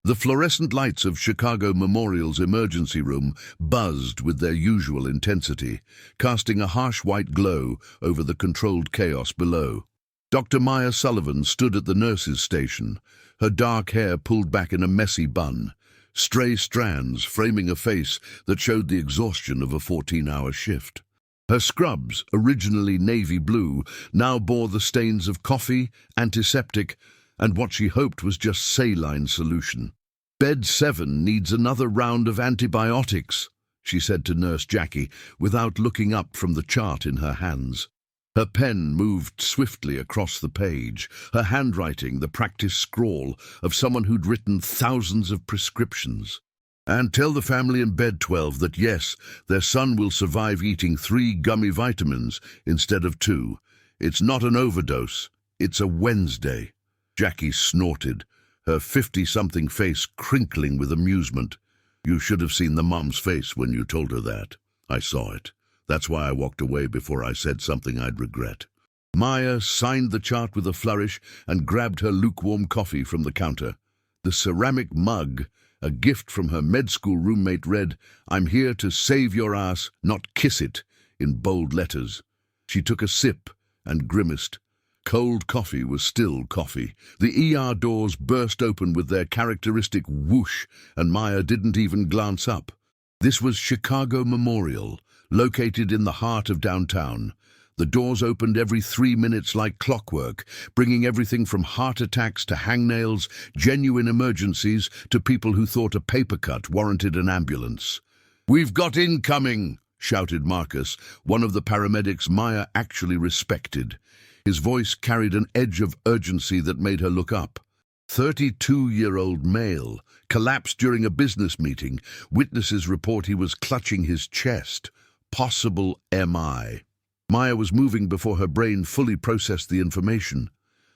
The fluorescent lights of Chicago Memorial's emergency room buzzed with their usual intensity, casting a harsh white glow over the controlled chaos below. Dr. Maya Sullivan stood at the nurse's station, her dark hair pulled back in a messy bun, stray strands framing a face that showed the exhaustion of a 14-hour shift. Her scrubs, originally navy blue, now bore the stains of coffee, antiseptic, and what she hoped was just saline solution. "Bed 7 needs another round of antibiotics," she said to Nurse Jackie, without looking up from the chart in her hands. Her pen moved swiftly across the page, her handwriting the practiced scrawl of someone who'd written thousands of prescriptions. "And tell the family in bed 12 that yes, their son will survive eating 3 gummy vitamins instead of 2. It's not an overdose, it's a Wednesday." Jackie snorted, her 50-something face crinkling with amusement. "You should have seen the mom's face when you told her that. I saw it. That's why I walked away before I said something I'd regret." Maya signed the chart with a flourish and grabbed her lukewarm coffee from the counter. The ceramic mug, a gift from her med school roommate, read, "I'm here to save your ass, not kiss it," in bold letters. She took a sip and grimaced. Cold coffee was still coffee. The ER doors burst open with their characteristic whoosh, and Maya didn't even glance up. This was Chicago Memorial, located in the heart of downtown. The doors opened every 3 minutes like clockwork, bringing everything from heart attacks to hangnails, genuine emergencies, to people who thought a paper cut warranted an ambulance. "We've got incoming!" shouted Marcus, one of the paramedics Maya actually respected. His voice carried an edge of urgency that made her look up. 32-year-old male, collapsed during a business meeting. Witnesses report he was clutching his chest. Possible MI. Maya was moving before her brain fully processed the information.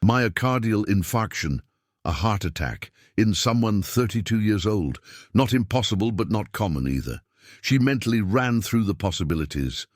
Myocardial infarction, a heart attack, in someone 32 years old. Not impossible, but not common either. She mentally ran through the possibilities.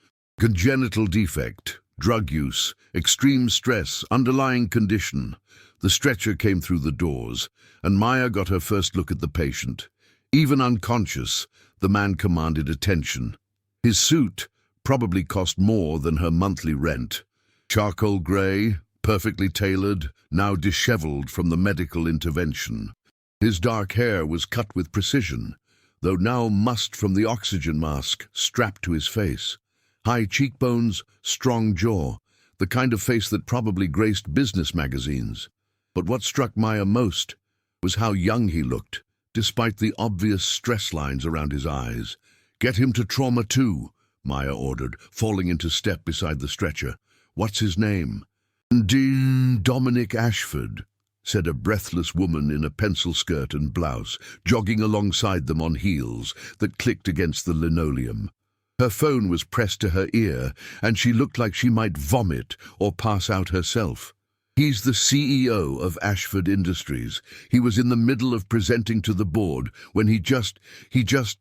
Congenital defect, drug use, extreme stress, underlying condition. The stretcher came through the doors, and Maya got her first look at the patient. Even unconscious, the man commanded attention. His suit probably cost more than her monthly rent. Charcoal grey, perfectly tailored, now disheveled from the medical intervention. His dark hair was cut with precision, though now mussed from the oxygen mask strapped to his face. High cheekbones, strong jaw, the kind of face that probably graced business magazines. But what struck Maya most was how young he looked, despite the obvious stress lines around his eyes. "Get him to trauma 2, Maya ordered, falling into step beside the stretcher. "What's his name?" "Dominic Ashford," said a breathless woman in a pencil skirt and blouse, jogging alongside them on heels that clicked against the linoleum. Her phone was pressed to her ear, and she looked like she might vomit or pass out herself. "He's the CEO of Ashford Industries. He was in the middle of presenting to the board when he just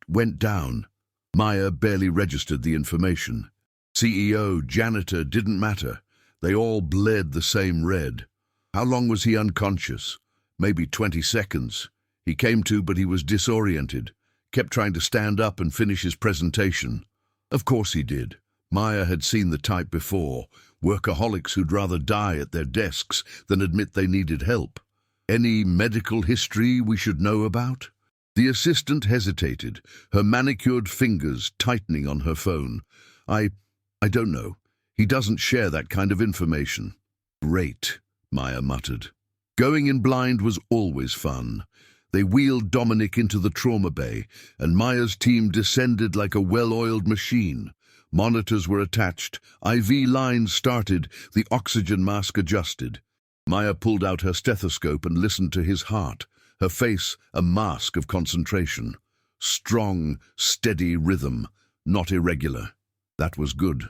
went down." Maya barely registered the information. CEO, janitor, didn't matter. They all bled the same red. How long was he unconscious? Maybe 20 seconds. He came to, but he was disoriented. Kept trying to stand up and finish his presentation. Of course he did. Maya had seen the type before. Workaholics who'd rather die at their desks than admit they needed help. "Any medical history we should know about?" The assistant hesitated, her manicured fingers tightening on her phone. I don't know. He doesn't share that kind of information." "Great," Maya muttered. Going in blind was always fun. They wheeled Dominic into the trauma bay, and Maya's team descended like a well-oiled machine. Monitors were attached, IV lines started, the oxygen mask adjusted. Maya pulled out her stethoscope and listened to his heart, her face a mask of concentration. Strong, steady rhythm, not irregular. That was good.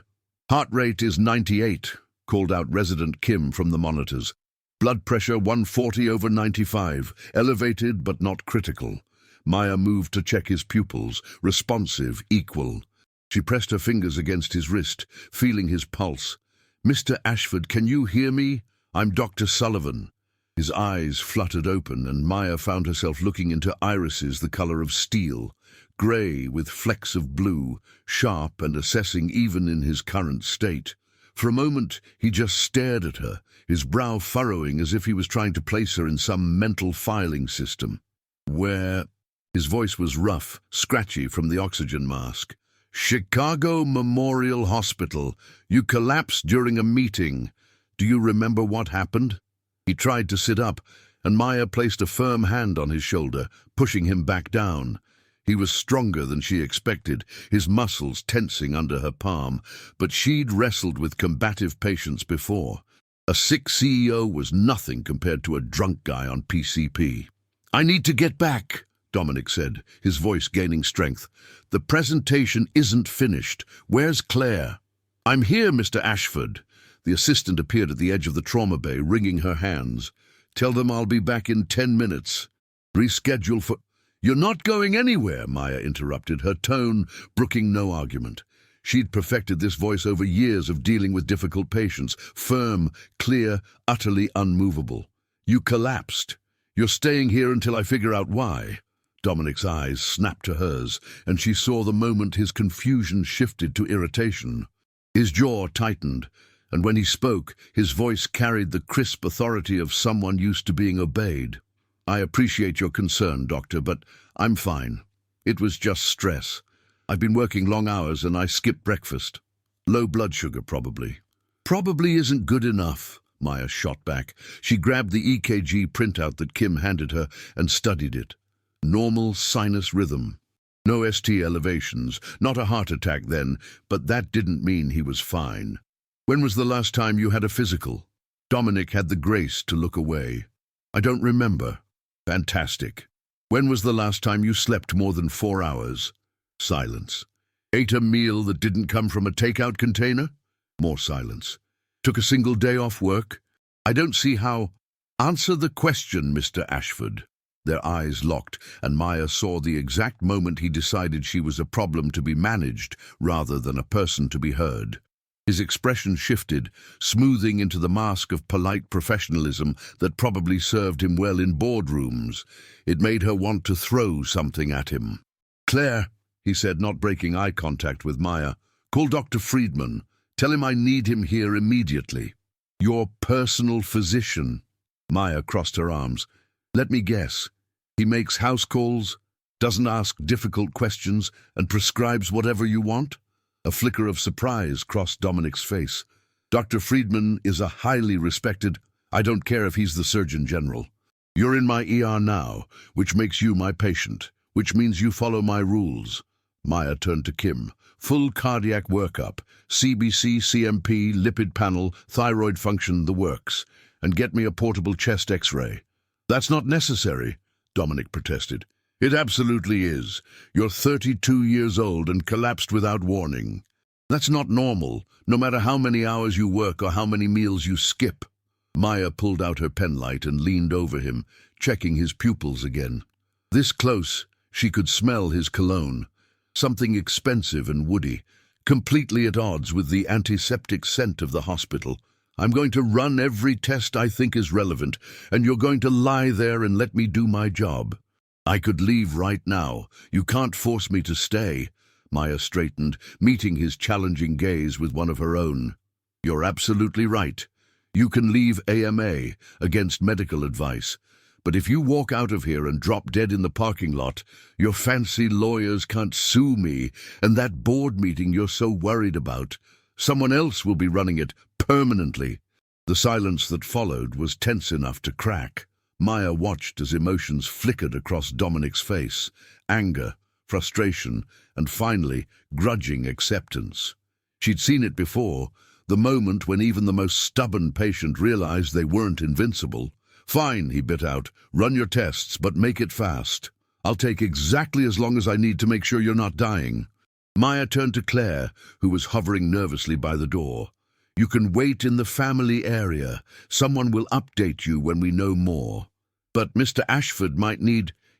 "Heart rate is 98, called out resident Kim from the monitors. "Blood pressure 140/95, elevated but not critical." Maya moved to check his pupils, responsive, equal. She pressed her fingers against his wrist, feeling his pulse. "Mr. Ashford, can you hear me? I'm Dr. Sullivan." His eyes fluttered open, and Maya found herself looking into irises the color of steel, grey with flecks of blue, sharp and assessing even in his current state. For a moment he just stared at her, his brow furrowing as if he was trying to place her in some mental filing system. "Where?" His voice was rough, scratchy from the oxygen mask. "Chicago Memorial Hospital. You collapsed during a meeting. Do you remember what happened?" He tried to sit up, and Maya placed a firm hand on his shoulder, pushing him back down. He was stronger than she expected, his muscles tensing under her palm, but she'd wrestled with combative patience before. A sick CEO was nothing compared to a drunk guy on PCP. "I need to get back," Dominic said, his voice gaining strength. "The presentation isn't finished. Where's Claire?" "I'm here, Mr. Ashford." The assistant appeared at the edge of the trauma bay, wringing her hands. "Tell them I'll be back in 10 minutes. Reschedule for—" "You're not going anywhere," Maya interrupted, her tone brooking no argument. She'd perfected this voice over years of dealing with difficult patients, firm, clear, utterly unmovable. "You collapsed. You're staying here until I figure out why." Dominic's eyes snapped to hers, and she saw the moment his confusion shifted to irritation. His jaw tightened, and when he spoke, his voice carried the crisp authority of someone used to being obeyed. "I appreciate your concern, Doctor, but I'm fine. It was just stress. I've been working long hours and I skipped breakfast. Low blood sugar, probably." "Probably isn't good enough," Maya shot back. She grabbed the EKG printout that Kim handed her and studied it. Normal sinus rhythm. No ST elevations, not a heart attack then, but that didn't mean he was fine. "When was the last time you had a physical?" Dominic had the grace to look away. "I don't remember." "Fantastic. When was the last time you slept more than 4 hours?" Silence. "Ate a meal that didn't come from a takeout container?" More silence. "Took a single day off work?" "I don't see how—" "Answer the question, Mr. Ashford." Their eyes locked, and Maya saw the exact moment he decided she was a problem to be managed rather than a person to be heard. His expression shifted, smoothing into the mask of polite professionalism that probably served him well in boardrooms. It made her want to throw something at him. "Claire," he said, not breaking eye contact with Maya, "call Dr. Friedman. Tell him I need him here immediately." "Your personal physician." Maya crossed her arms. "Let me guess. He makes house calls, doesn't ask difficult questions, and prescribes whatever you want?" A flicker of surprise crossed Dominic's face. "Dr. Friedman is a highly respected—" "I don't care if he's the Surgeon General. You're in my ER now, which makes you my patient, which means you follow my rules." Maya turned to Kim. "Full cardiac workup, CBC, CMP, lipid panel, thyroid function, the works. And get me a portable chest X-ray." "That's not necessary," Dominic protested. "It absolutely is. You're 32 years old and collapsed without warning. That's not normal, no matter how many hours you work or how many meals you skip." Maya pulled out her penlight and leaned over him, checking his pupils again. This close, she could smell his cologne, something expensive and woody, completely at odds with the antiseptic scent of the hospital. "I'm going to run every test I think is relevant, and you're going to lie there and let me do my job." "I could leave right now. You can't force me to stay." Maya straightened, meeting his challenging gaze with one of her own. "You're absolutely right. You can leave AMA, against medical advice. But if you walk out of here and drop dead in the parking lot, your fancy lawyers can't sue me, and that board meeting you're so worried about, someone else will be running it permanently." The silence that followed was tense enough to crack. Maya watched as emotions flickered across Dominic's face, anger, frustration, and finally, grudging acceptance. She'd seen it before, the moment when even the most stubborn patient realized they weren't invincible. "Fine," he bit out, "run your tests, but make it fast. I'll take exactly as long as I need to make sure you're not dying." Maya turned to Claire, who was hovering nervously by the door. "You can wait in the family area. Someone will update you when we know more. But Mr. Ashford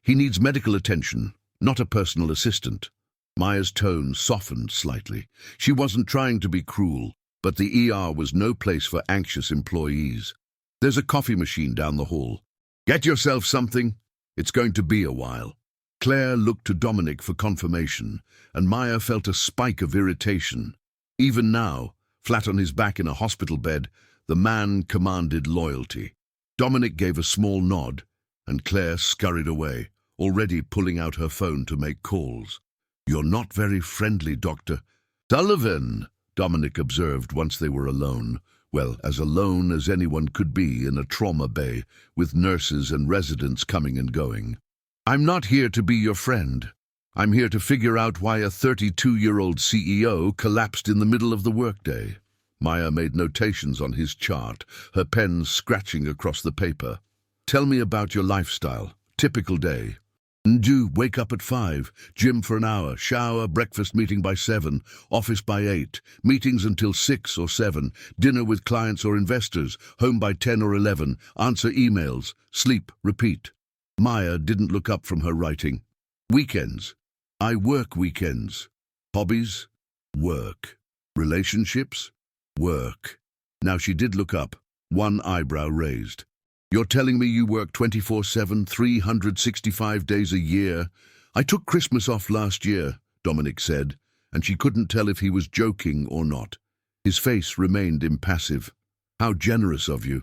he needs medical attention, not a personal assistant." Maya's tone softened slightly. She wasn't trying to be cruel, but the ER was no place for anxious employees. There's a coffee machine down the hall. Get yourself something. It's going to be a while. Claire looked to Dominic for confirmation, and Maya felt a spike of irritation. Even now, flat on his back in a hospital bed, the man commanded loyalty. Dominic gave a small nod, and Claire scurried away, already pulling out her phone to make calls. "You're not very friendly, Doctor." "Sullivan," Dominic observed once they were alone. Well, as alone as anyone could be in a trauma bay, with nurses and residents coming and going. "I'm not here to be your friend. I'm here to figure out why a 32-year-old CEO collapsed in the middle of the workday." Maya made notations on his chart, her pen scratching across the paper. "Tell me about your lifestyle. Typical day." "Do wake up at 5, gym for an hour, shower, breakfast meeting by 7, office by 8, meetings until 6 or 7, dinner with clients or investors, home by 10 or 11, answer emails, sleep, repeat." Maya didn't look up from her writing. "Weekends. I work weekends. Hobbies? Work. Relationships? Work." Now she did look up, one eyebrow raised. "You're telling me you work 24/7, 365 days a year?" "I took Christmas off last year," Dominic said, and she couldn't tell if he was joking or not. His face remained impassive. "How generous of you."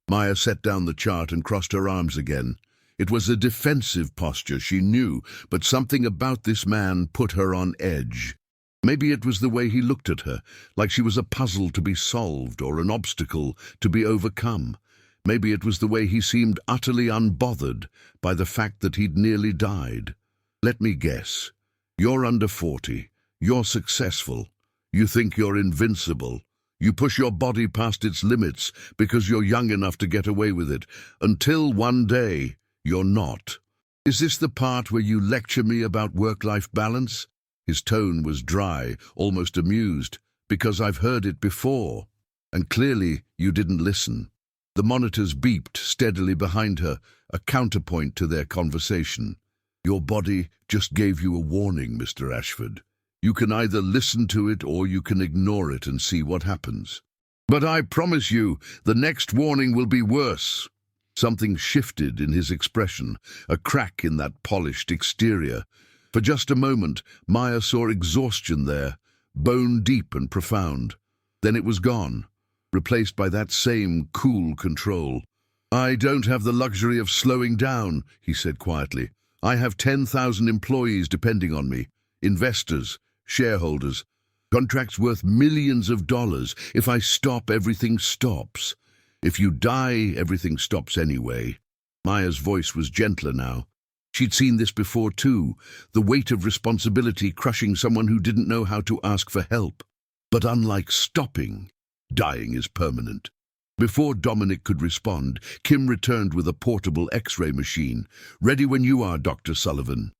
Maya set down the chart and crossed her arms again. It was a defensive posture, she knew, but something about this man put her on edge. Maybe it was the way he looked at her, like she was a puzzle to be solved or an obstacle to be overcome. Maybe it was the way he seemed utterly unbothered by the fact that he'd nearly died. "Let me guess. You're under 40. You're successful. You think you're invincible. You push your body past its limits because you're young enough to get away with it, until one day you're not. Is this the part where you lecture me about work-life balance?" His tone was dry, almost amused. "Because I've heard it before. And clearly you didn't listen." The monitors beeped steadily behind her, a counterpoint to their conversation. "Your body just gave you a warning, Mr. Ashford. You can either listen to it or you can ignore it and see what happens. But I promise you, the next warning will be worse." Something shifted in his expression, a crack in that polished exterior. For just a moment, Maya saw exhaustion there, bone deep and profound. Then it was gone, replaced by that same cool control. "I don't have the luxury of slowing down," he said quietly. "I have 10,000 employees depending on me, investors, shareholders, contracts worth millions of dollars. If I stop, everything stops. If you die, everything stops anyway." Maya's voice was gentler now. She'd seen this before too, the weight of responsibility crushing someone who didn't know how to ask for help. But unlike stopping, dying is permanent. Before Dominic could respond, Kim returned with a portable X-ray machine. "Ready when you are, Dr. Sullivan."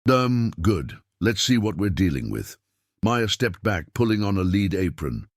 Good. Let's see what we're dealing with." Maya stepped back, pulling on a lead apron.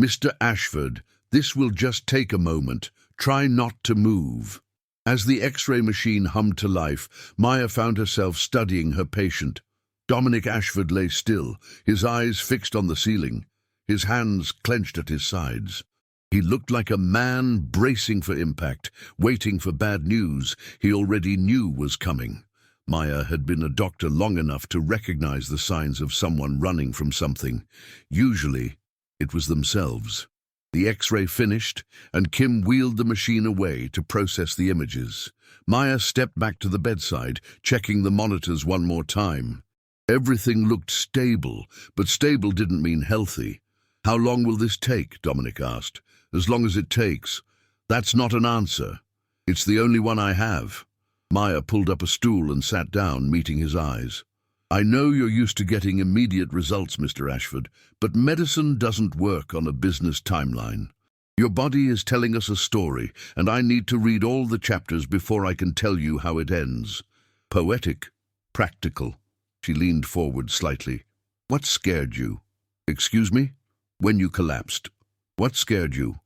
"Mr. Ashford, this will just take a moment. Try not to move." As the X-ray machine hummed to life, Maya found herself studying her patient. Dominic Ashford lay still, his eyes fixed on the ceiling, his hands clenched at his sides. He looked like a man bracing for impact, waiting for bad news he already knew was coming. Maya had been a doctor long enough to recognize the signs of someone running from something. Usually, it was themselves. The X-ray finished, and Kim wheeled the machine away to process the images. Maya stepped back to the bedside, checking the monitors one more time. Everything looked stable, but stable didn't mean healthy. "How long will this take?" Dominic asked. "As long as it takes." "That's not an answer. It's the only one I have." Maya pulled up a stool and sat down, meeting his eyes. "I know you're used to getting immediate results, Mr. Ashford, but medicine doesn't work on a business timeline. Your body is telling us a story, and I need to read all the chapters before I can tell you how it ends. Poetic, practical." She leaned forward slightly. "What scared you?" "Excuse me?" "When you collapsed. What scared you?"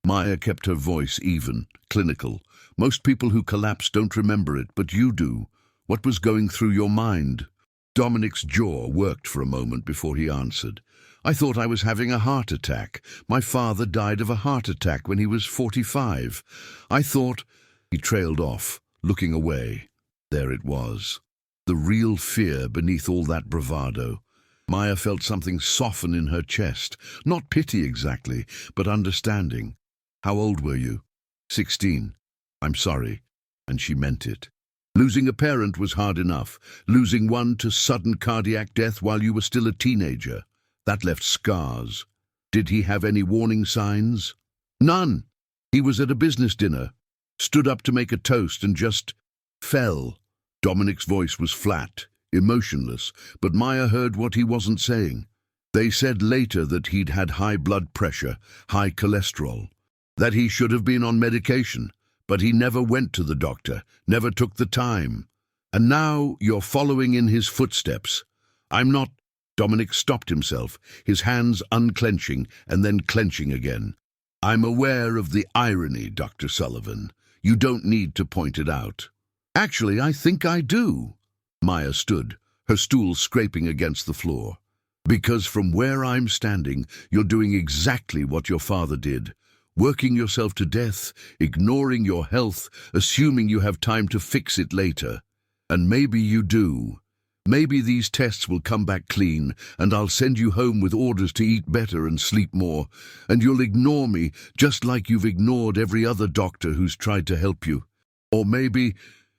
Maya kept her voice even, clinical. "Most people who collapse don't remember it, but you do. What was going through your mind?" Dominic's jaw worked for a moment before he answered. I thought I was having a heart attack. My father died of a heart attack when he was 45. I thought... He trailed off, looking away. There it was. The real fear beneath all that bravado. Maya felt something soften in her chest. Not pity exactly, but understanding. How old were you? 16. I'm sorry. And she meant it. Losing a parent was hard enough. Losing one to sudden cardiac death while you were still a teenager. That left scars. Did he have any warning signs? None. He was at a business dinner, stood up to make a toast and just fell. Dominic's voice was flat, emotionless, but Maya heard what he wasn't saying. They said later that he'd had high blood pressure, high cholesterol, that he should have been on medication, but he never went to the doctor, never took the time. And now you're following in his footsteps. I'm not... Dominic stopped himself, his hands unclenching and then clenching again. I'm aware of the irony, Dr. Sullivan. You don't need to point it out. Actually, I think I do. Maya stood, her stool scraping against the floor. Because from where I'm standing, you're doing exactly what your father did. Working yourself to death, ignoring your health, assuming you have time to fix it later. And maybe you do. Maybe these tests will come back clean, and I'll send you home with orders to eat better and sleep more, and you'll ignore me just like you've ignored every other doctor who's tried to help you. Or maybe...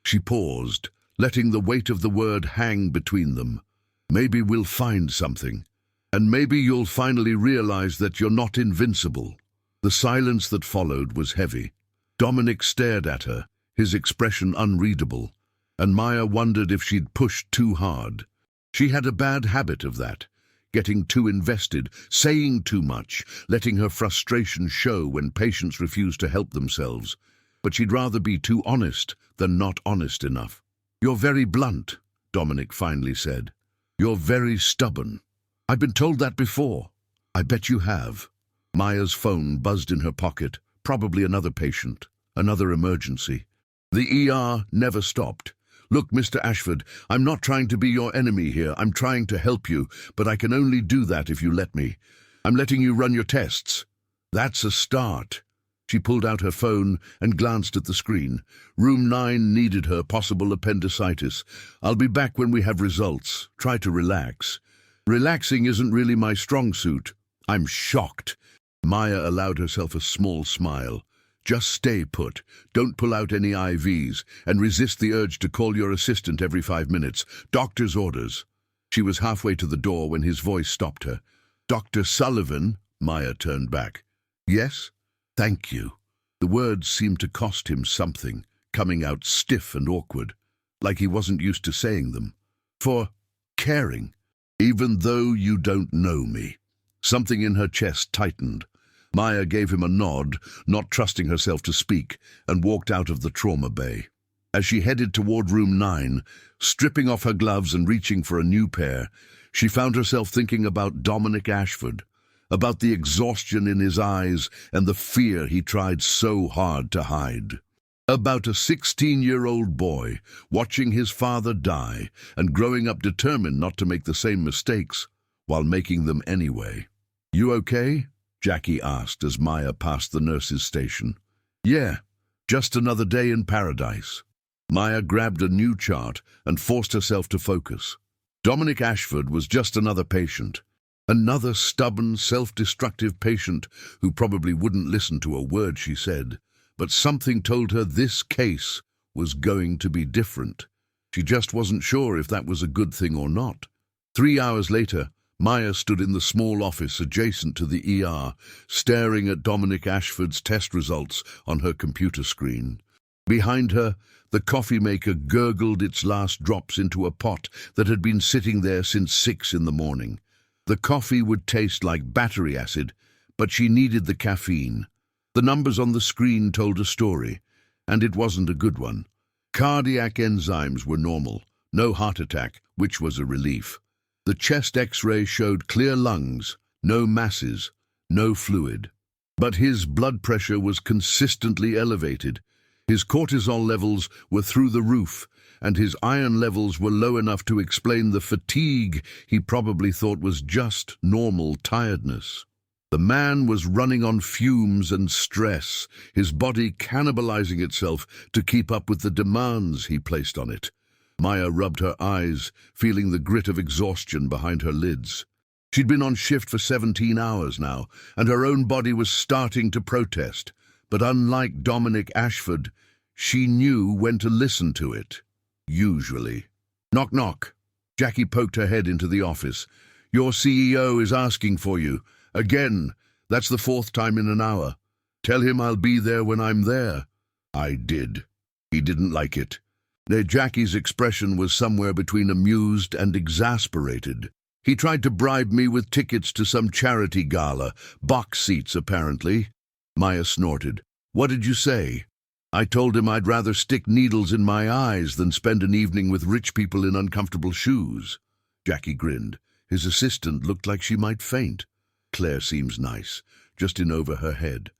She paused, letting the weight of the word hang between them. Maybe we'll find something. And maybe you'll finally realize that you're not invincible. The silence that followed was heavy. Dominic stared at her, his expression unreadable, and Maya wondered if she'd pushed too hard. She had a bad habit of that, getting too invested, saying too much, letting her frustration show when patients refused to help themselves. But she'd rather be too honest than not honest enough. You're very blunt, Dominic finally said. You're very stubborn. I've been told that before. I bet you have. Maya's phone buzzed in her pocket, probably another patient, another emergency. The ER never stopped. Look, Mr. Ashford, I'm not trying to be your enemy here. I'm trying to help you, but I can only do that if you let me. I'm letting you run your tests. That's a start. She pulled out her phone and glanced at the screen. Room 9 needed her, possible appendicitis. I'll be back when we have results. Try to relax. Relaxing isn't really my strong suit. I'm shocked. Maya allowed herself a small smile. Just stay put. Don't pull out any IVs, and resist the urge to call your assistant every 5 minutes. Doctor's orders. She was halfway to the door when his voice stopped her. Dr. Sullivan? Maya turned back. Yes? Thank you. The words seemed to cost him something, coming out stiff and awkward, like he wasn't used to saying them. For caring, even though you don't know me. Something in her chest tightened. Maya gave him a nod, not trusting herself to speak, and walked out of the trauma bay. As she headed toward room 9, stripping off her gloves and reaching for a new pair, she found herself thinking about Dominic Ashford, about the exhaustion in his eyes and the fear he tried so hard to hide. About a 16-year-old boy watching his father die and growing up determined not to make the same mistakes while making them anyway. You okay? Jackie asked as Maya passed the nurse's station. Yeah, just another day in paradise. Maya grabbed a new chart and forced herself to focus. Dominic Ashford was just another patient. Another stubborn, self-destructive patient who probably wouldn't listen to a word she said. But something told her this case was going to be different. She just wasn't sure if that was a good thing or not. 3 hours later, Maya stood in the small office adjacent to the ER, staring at Dominic Ashford's test results on her computer screen. Behind her, the coffee maker gurgled its last drops into a pot that had been sitting there since 6 in the morning. The coffee would taste like battery acid, but she needed the caffeine. The numbers on the screen told a story, and it wasn't a good one. Cardiac enzymes were normal, no heart attack, which was a relief. The chest X-ray showed clear lungs, no masses, no fluid. But his blood pressure was consistently elevated. His cortisol levels were through the roof, and his iron levels were low enough to explain the fatigue he probably thought was just normal tiredness. The man was running on fumes and stress, his body cannibalizing itself to keep up with the demands he placed on it. Maya rubbed her eyes, feeling the grit of exhaustion behind her lids. She'd been on shift for 17 hours now, and her own body was starting to protest. But unlike Dominic Ashford, she knew when to listen to it. Usually. Knock, knock. Jackie poked her head into the office. Your CEO is asking for you. Again. That's the 4th time in an hour. Tell him I'll be there when I'm there. I did. He didn't like it. Jackie's expression was somewhere between amused and exasperated. He tried to bribe me with tickets to some charity gala, box seats apparently. Maya snorted. What did you say? I told him I'd rather stick needles in my eyes than spend an evening with rich people in uncomfortable shoes. Jackie grinned. His assistant looked like she might faint. Claire seems nice, just in over her head.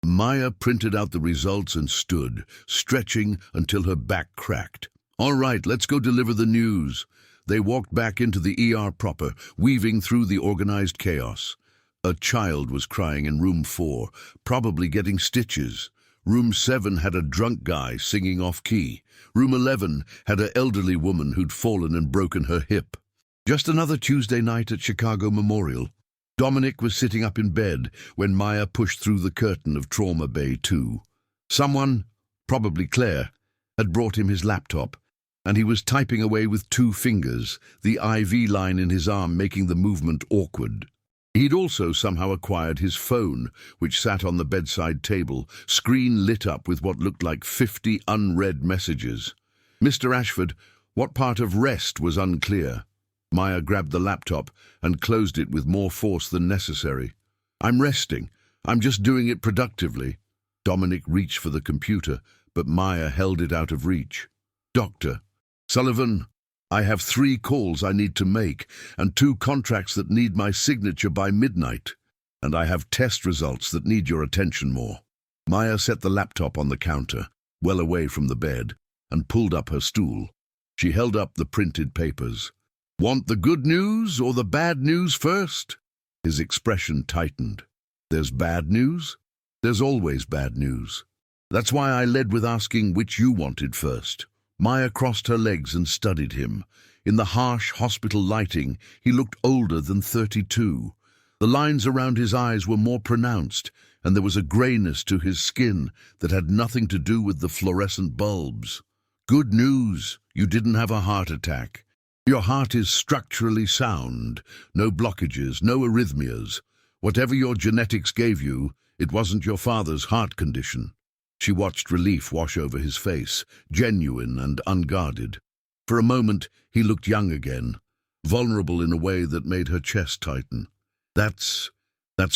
Maya printed out the results and stood, stretching until her back cracked. All right, let's go deliver the news. They walked back into the ER proper, weaving through the organized chaos. A child was crying in room 4, probably getting stitches. Room 7 had a drunk guy singing off-key. Room 11 had an elderly woman who'd fallen and broken her hip. Just another Tuesday night at Chicago Memorial. Dominic was sitting up in bed when Maya pushed through the curtain of Trauma Bay 2. Someone, probably Claire, had brought him his laptop, and he was typing away with 2 fingers, the IV line in his arm making the movement awkward. He'd also somehow acquired his phone, which sat on the bedside table, screen lit up with what looked like 50 unread messages. Mr. Ashford, what part of rest was unclear? Maya grabbed the laptop and closed it with more force than necessary. I'm resting. I'm just doing it productively. Dominic reached for the computer, but Maya held it out of reach. Doctor. Sullivan, I have 3 calls I need to make and 2 contracts that need my signature by midnight. And I have test results that need your attention more. Maya set the laptop on the counter, well away from the bed, and pulled up her stool. She held up the printed papers. Want the good news or the bad news first? His expression tightened. There's bad news? There's always bad news. That's why I led with asking which you wanted first. Maya crossed her legs and studied him. In the harsh hospital lighting, he looked older than 32. The lines around his eyes were more pronounced, and there was a grayness to his skin that had nothing to do with the fluorescent bulbs. Good news, you didn't have a heart attack. Your heart is structurally sound, no blockages, no arrhythmias. Whatever your genetics gave you, it wasn't your father's heart condition. She watched relief wash over his face, genuine and unguarded. For a moment, he looked young again, vulnerable in a way that made her chest tighten. That's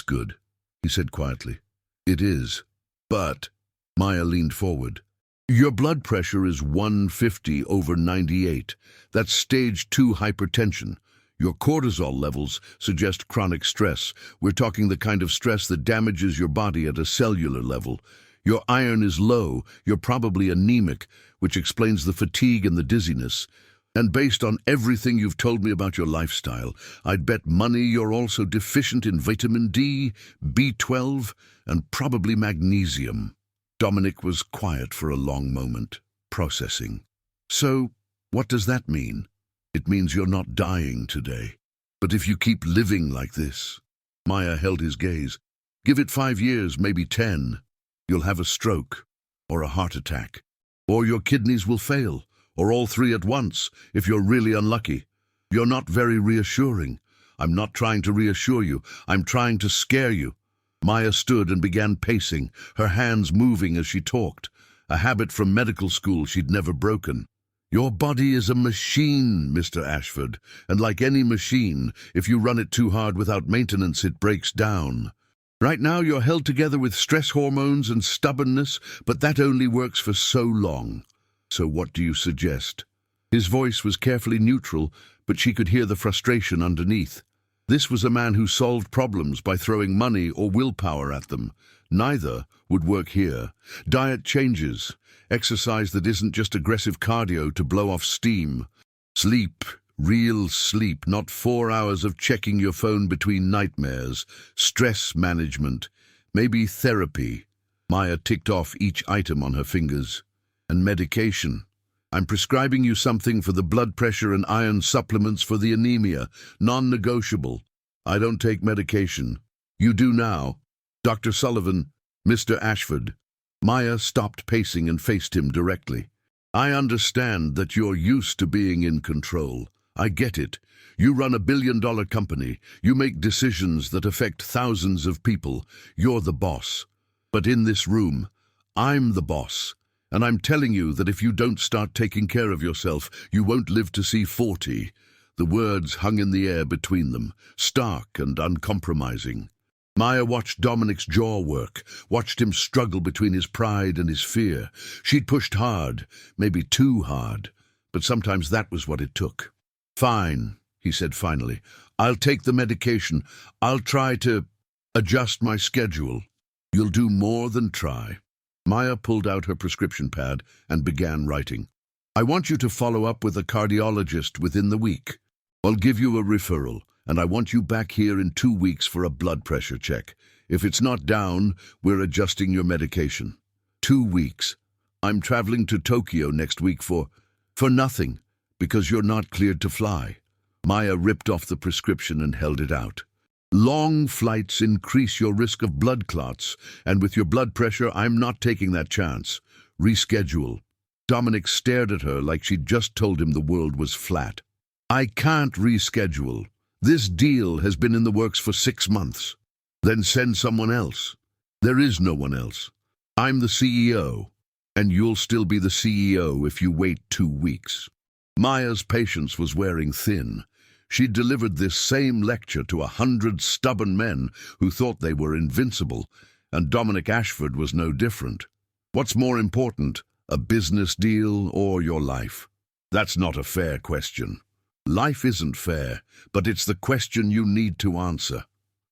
good, he said quietly. It is. But, Maya leaned forward. Your blood pressure is 150/98. That's stage 2 hypertension. Your cortisol levels suggest chronic stress. We're talking the kind of stress that damages your body at a cellular level. Your iron is low, you're probably anemic, which explains the fatigue and the dizziness. And based on everything you've told me about your lifestyle, I'd bet money you're also deficient in vitamin D, B12, and probably magnesium. Dominic was quiet for a long moment, processing. So, what does that mean? It means you're not dying today. But if you keep living like this... Maya held his gaze. Give it 5 years, maybe 10. You'll have a stroke, or a heart attack, or your kidneys will fail, or all 3 at once, if you're really unlucky. You're not very reassuring. I'm not trying to reassure you. I'm trying to scare you. Maya stood and began pacing, her hands moving as she talked, a habit from medical school she'd never broken. Your body is a machine, Mr. Ashford, and like any machine, if you run it too hard without maintenance, it breaks down. Right now you're held together with stress hormones and stubbornness, but that only works for so long. So what do you suggest? His voice was carefully neutral, but she could hear the frustration underneath. This was a man who solved problems by throwing money or willpower at them. Neither would work here. Diet changes. Exercise that isn't just aggressive cardio to blow off steam. Sleep. Real sleep, not 4 hours of checking your phone between nightmares. Stress management. Maybe therapy. Maya ticked off each item on her fingers. And medication. I'm prescribing you something for the blood pressure and iron supplements for the anemia. Non-negotiable. I don't take medication. You do now. Dr. Sullivan, Mr. Ashford. Maya stopped pacing and faced him directly. I understand that you're used to being in control. I get it. You run a billion-dollar company. You make decisions that affect thousands of people. You're the boss. But in this room, I'm the boss. And I'm telling you that if you don't start taking care of yourself, you won't live to see 40. The words hung in the air between them, stark and uncompromising. Maya watched Dominic's jaw work, watched him struggle between his pride and his fear. She'd pushed hard, maybe too hard, but sometimes that was what it took. Fine, he said finally. I'll take the medication. I'll try to adjust my schedule. You'll do more than try. Maya pulled out her prescription pad and began writing. I want you to follow up with a cardiologist within the week. I'll give you a referral, and I want you back here in 2 weeks for a blood pressure check. If it's not down, we're adjusting your medication. 2 weeks. I'm traveling to Tokyo next week for nothing, because you're not cleared to fly. Maya ripped off the prescription and held it out. Long flights increase your risk of blood clots, and with your blood pressure, I'm not taking that chance. Reschedule. Dominic stared at her like she'd just told him the world was flat. I can't reschedule. This deal has been in the works for 6 months. Then send someone else. There is no one else. I'm the CEO, and you'll still be the CEO if you wait 2 weeks. Maya's patience was wearing thin. She'd delivered this same lecture to 100 stubborn men who thought they were invincible, and Dominic Ashford was no different. What's more important, a business deal or your life? That's not a fair question. Life isn't fair, but it's the question you need to answer.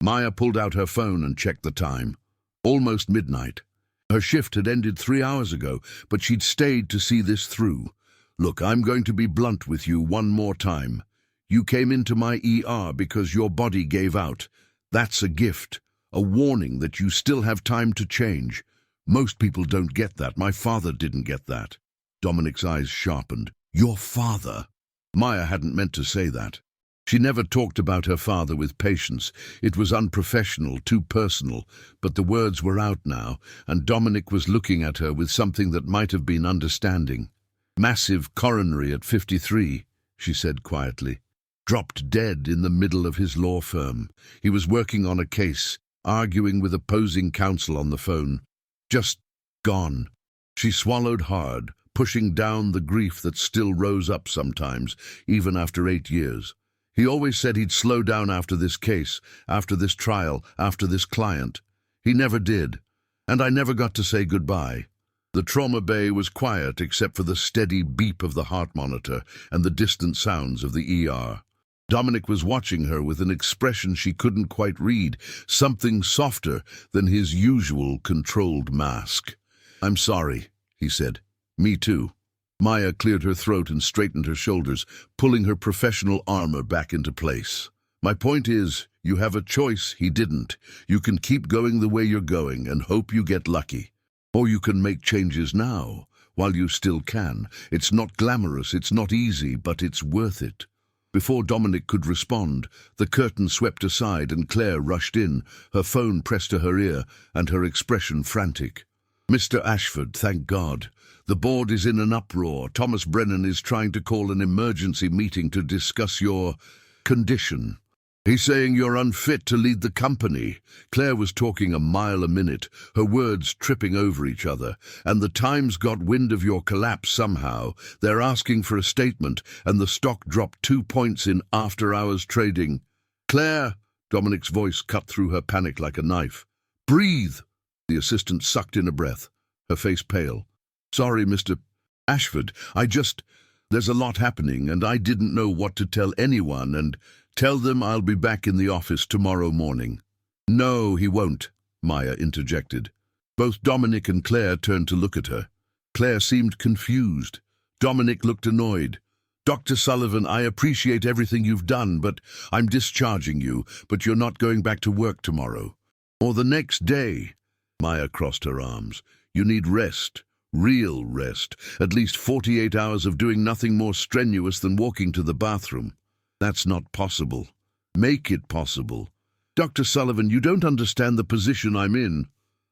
Maya pulled out her phone and checked the time. Almost midnight. Her shift had ended 3 hours ago, but she'd stayed to see this through. Look, I'm going to be blunt with you one more time. You came into my ER because your body gave out. That's a gift, a warning that you still have time to change. Most people don't get that. My father didn't get that. Dominic's eyes sharpened. Your father? Maya hadn't meant to say that. She never talked about her father with patience. It was unprofessional, too personal, but the words were out now, and Dominic was looking at her with something that might have been understanding. Massive coronary at 53, she said quietly. Dropped dead in the middle of his law firm. He was working on a case, arguing with opposing counsel on the phone. Just gone. She swallowed hard, pushing down the grief that still rose up sometimes, even after 8 years. He always said he'd slow down after this case, after this trial, after this client. He never did, and I never got to say goodbye. The trauma bay was quiet except for the steady beep of the heart monitor and the distant sounds of the ER. Dominic was watching her with an expression she couldn't quite read, something softer than his usual controlled mask. I'm sorry, he said. Me too. Maya cleared her throat and straightened her shoulders, pulling her professional armor back into place. My point is, you have a choice, he didn't. You can keep going the way you're going and hope you get lucky. Or you can make changes now, while you still can. It's not glamorous, it's not easy, but it's worth it. Before Dominic could respond, the curtain swept aside and Claire rushed in, her phone pressed to her ear and her expression frantic. Mr. Ashford, thank God. The board is in an uproar. Thomas Brennan is trying to call an emergency meeting to discuss your condition. He's saying you're unfit to lead the company. Claire was talking a mile a minute, her words tripping over each other. And the Times got wind of your collapse somehow. They're asking for a statement, and the stock dropped 2 points in after-hours trading. Claire, Dominic's voice cut through her panic like a knife. Breathe. The assistant sucked in a breath, her face pale. Sorry, Mr. Ashford, There's a lot happening, and I didn't know what to tell anyone, and tell them I'll be back in the office tomorrow morning." "No, he won't," Maya interjected. Both Dominic and Claire turned to look at her. Claire seemed confused. Dominic looked annoyed. "Dr. Sullivan, I appreciate everything you've done, but I'm discharging you, but you're not going back to work tomorrow. Or the next day." Maya crossed her arms. "You need rest, real rest, at least 48 hours of doing nothing more strenuous than walking to the bathroom." "That's not possible." "Make it possible." "Dr. Sullivan, you don't understand the position I'm in."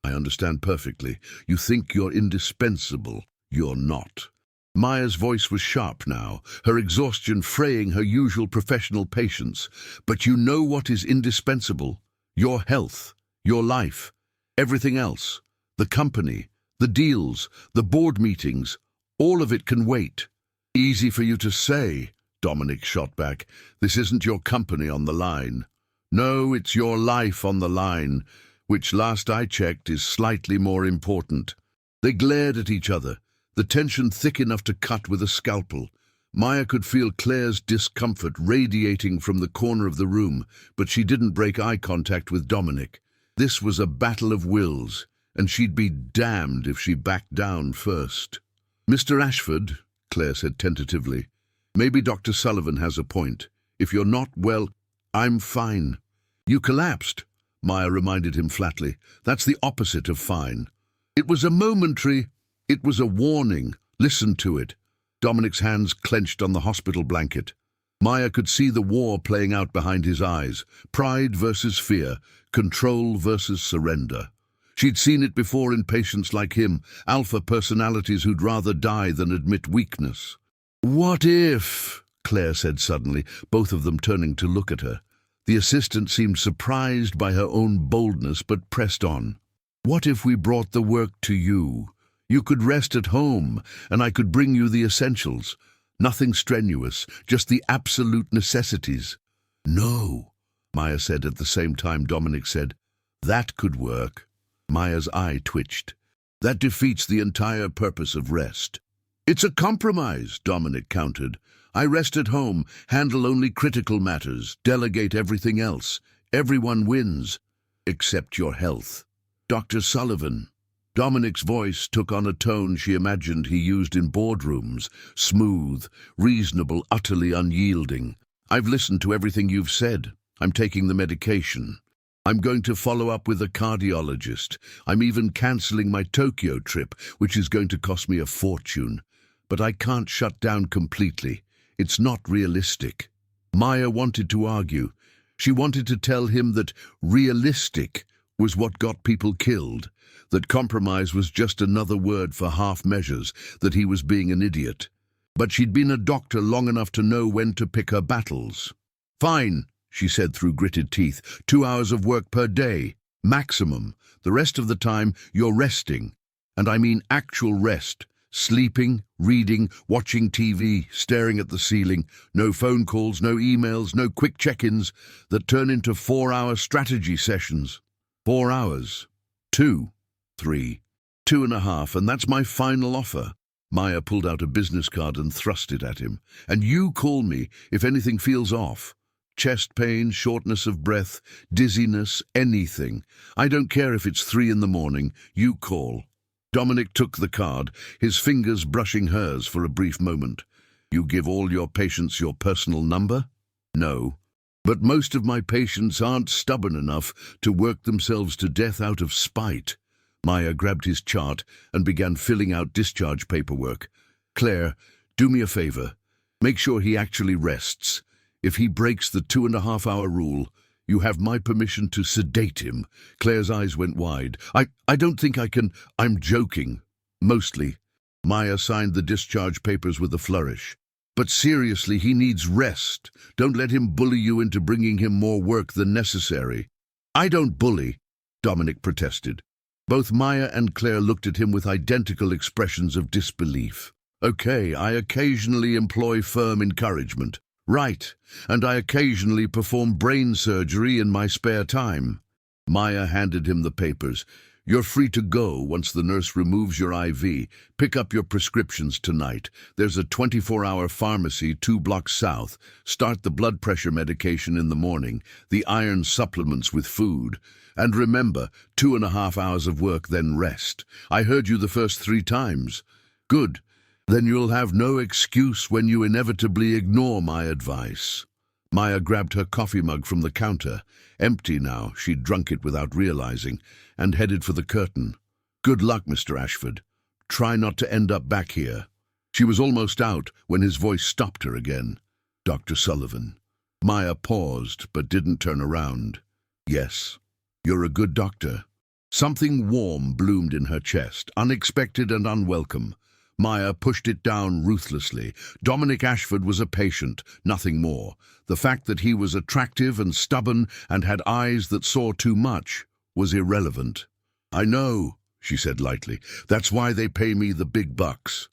"I understand perfectly. You think you're indispensable. You're not." Maya's voice was sharp now, her exhaustion fraying her usual professional patience. "But you know what is indispensable? Your health, your life, everything else. The company, the deals, the board meetings, all of it can wait." "Easy for you to say," Dominic shot back. "This isn't your company on the line. No, it's your life on the line, which last I checked is slightly more important." They glared at each other, the tension thick enough to cut with a scalpel. Maya could feel Claire's discomfort radiating from the corner of the room, but she didn't break eye contact with Dominic. This was a battle of wills, and she'd be damned if she backed down first. "Mr. Ashford," Claire said tentatively, "maybe Dr. Sullivan has a point. If you're not, well, I'm fine." "You collapsed," Maya reminded him flatly. "That's the opposite of fine." "It was a momentary. It was a warning. Listen to it." Dominic's hands clenched on the hospital blanket. Maya could see the war playing out behind his eyes. Pride versus fear, control versus surrender. She'd seen it before in patients like him, alpha personalities who'd rather die than admit weakness. "What if?" Claire said suddenly, both of them turning to look at her. The assistant seemed surprised by her own boldness, but pressed on. "What if we brought the work to you? You could rest at home, and I could bring you the essentials. Nothing strenuous, just the absolute necessities." "No," Maya said at the same time Dominic said, "That could work." Maya's eye twitched. "That defeats the entire purpose of rest." "It's a compromise," Dominic countered. "I rest at home, handle only critical matters, delegate everything else. Everyone wins, except your health." "Dr. Sullivan." Dominic's voice took on a tone she imagined he used in boardrooms, smooth, reasonable, utterly unyielding. "I've listened to everything you've said. I'm taking the medication. I'm going to follow up with a cardiologist. I'm even cancelling my Tokyo trip, which is going to cost me a fortune. But I can't shut down completely. It's not realistic." Maya wanted to argue. She wanted to tell him that realistic was what got people killed, that compromise was just another word for half measures, that he was being an idiot. But she'd been a doctor long enough to know when to pick her battles. "Fine," she said through gritted teeth. 2 hours of work per day, maximum. The rest of the time, you're resting. And I mean actual rest. Sleeping, reading, watching TV, staring at the ceiling. No phone calls, no emails, no quick check-ins that turn into 4-hour strategy sessions. 4 hours. 2. 3. 2.5, and that's my final offer. Maya pulled out a business card and thrust it at him. "And you call me if anything feels off. Chest pain, shortness of breath, dizziness, anything. I don't care if it's 3 in the morning. You call." Dominic took the card, his fingers brushing hers for a brief moment. "You give all your patients your personal number?" "No. But most of my patients aren't stubborn enough to work themselves to death out of spite." Maya grabbed his chart and began filling out discharge paperwork. "Claire, do me a favor. Make sure he actually rests. If he breaks the 2.5-hour rule, you have my permission to sedate him." Claire's eyes went wide. I don't think I can. I'm joking. Mostly." Maya signed the discharge papers with a flourish. "But seriously, he needs rest. Don't let him bully you into bringing him more work than necessary." "I don't bully," Dominic protested. Both Maya and Claire looked at him with identical expressions of disbelief. "Okay, I occasionally employ firm encouragement. Right, and I occasionally perform brain surgery in my spare time." Maya handed him the papers. You're free to go once the nurse removes your IV. Pick up your prescriptions tonight. There's a 24-hour pharmacy 2 blocks south. Start the blood pressure medication in the morning, the iron supplements with food. And remember, 2.5 hours of work, then rest. I heard you the first 3 times. Good. Then you'll have no excuse when you inevitably ignore my advice. Maya grabbed her coffee mug from the counter. Empty now, she'd drunk it without realizing, and headed for the curtain. Good luck, Mr. Ashford. Try not to end up back here. She was almost out when his voice stopped her again. Dr. Sullivan. Maya paused, but didn't turn around. Yes, you're a good doctor. Something warm bloomed in her chest, unexpected and unwelcome. Maya pushed it down ruthlessly. Dominic Ashford was a patient, nothing more. The fact that he was attractive and stubborn and had eyes that saw too much was irrelevant. I know, she said lightly. That's why they pay me the big bucks.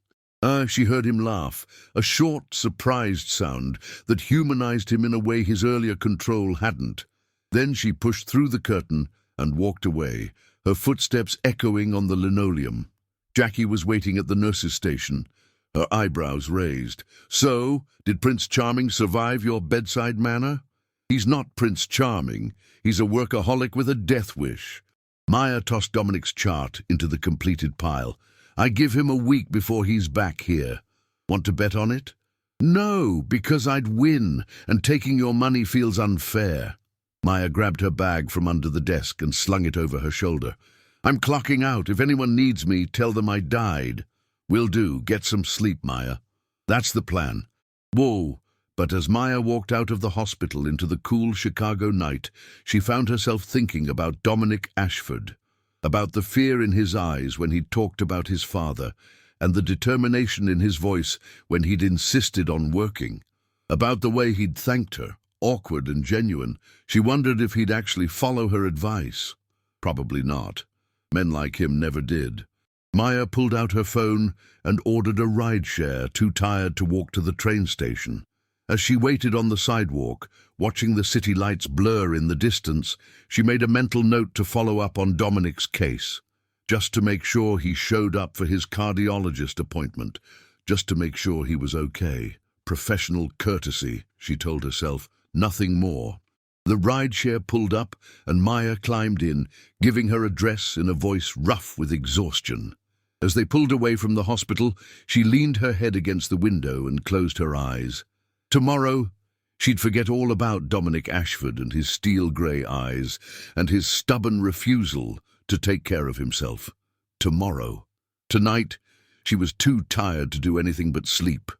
She heard him laugh, a short, surprised sound that humanized him in a way his earlier control hadn't. Then she pushed through the curtain and walked away, her footsteps echoing on the linoleum. Jackie was waiting at the nurse's station, her eyebrows raised. So, did Prince Charming survive your bedside manner? He's not Prince Charming. He's a workaholic with a death wish. Maya tossed Dominic's chart into the completed pile. I give him a week before he's back here. Want to bet on it? No, because I'd win, and taking your money feels unfair. Maya grabbed her bag from under the desk and slung it over her shoulder. I'm clocking out. If anyone needs me, tell them I died. Will do. Get some sleep, Maya. That's the plan. Whoa. But as Maya walked out of the hospital into the cool Chicago night, she found herself thinking about Dominic Ashford, about the fear in his eyes when he'd talked about his father, and the determination in his voice when he'd insisted on working, about the way he'd thanked her, awkward and genuine. She wondered if he'd actually follow her advice. Probably not. Men like him never did. Maya pulled out her phone and ordered a rideshare, too tired to walk to the train station. As she waited on the sidewalk, watching the city lights blur in the distance, she made a mental note to follow up on Dominic's case, just to make sure he showed up for his cardiologist appointment, just to make sure he was okay. Professional courtesy, she told herself, nothing more. The rideshare pulled up, and Maya climbed in, giving her address in a voice rough with exhaustion. As they pulled away from the hospital, she leaned her head against the window and closed her eyes. Tomorrow, she'd forget all about Dominic Ashford and his steel-grey eyes, and his stubborn refusal to take care of himself. Tomorrow. Tonight, she was too tired to do anything but sleep.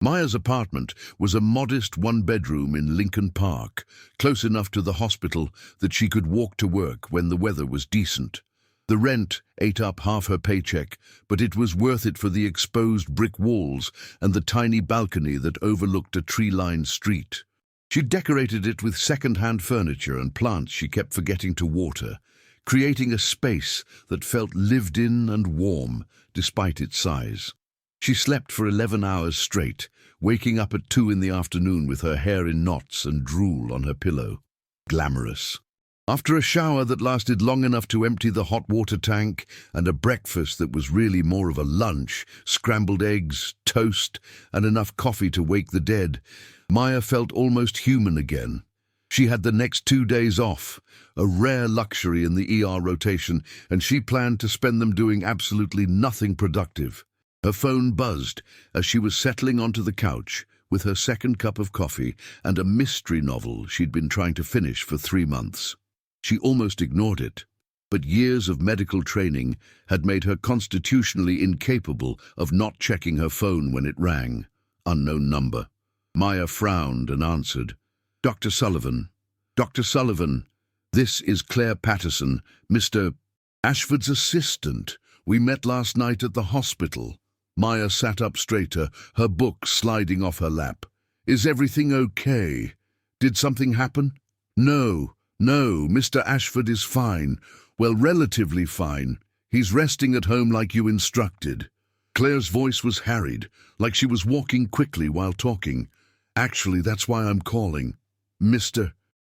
Maya's apartment was a modest one-bedroom in Lincoln Park, close enough to the hospital that she could walk to work when the weather was decent. The rent ate up half her paycheck, but it was worth it for the exposed brick walls and the tiny balcony that overlooked a tree-lined street. She decorated it with second-hand furniture and plants she kept forgetting to water, creating a space that felt lived in and warm, despite its size. She slept for 11 hours straight, waking up at 2 in the afternoon with her hair in knots and drool on her pillow. Glamorous. After a shower that lasted long enough to empty the hot water tank, and a breakfast that was really more of a lunch, scrambled eggs, toast, and enough coffee to wake the dead, Maya felt almost human again. She had the next 2 days off, a rare luxury in the ER rotation, and she planned to spend them doing absolutely nothing productive. Her phone buzzed as she was settling onto the couch with her second cup of coffee and a mystery novel she'd been trying to finish for 3 months. She almost ignored it, but years of medical training had made her constitutionally incapable of not checking her phone when it rang. Unknown number. Maya frowned and answered. Dr. Sullivan. Dr. Sullivan, this is Claire Patterson, Mr. Ashford's assistant. We met last night at the hospital. Maya sat up straighter, her book sliding off her lap. Is everything okay? Did something happen? No, Mr. Ashford is fine. Well, relatively fine. He's resting at home like you instructed. Claire's voice was harried, like she was walking quickly while talking. Actually, that's why I'm calling. Mr.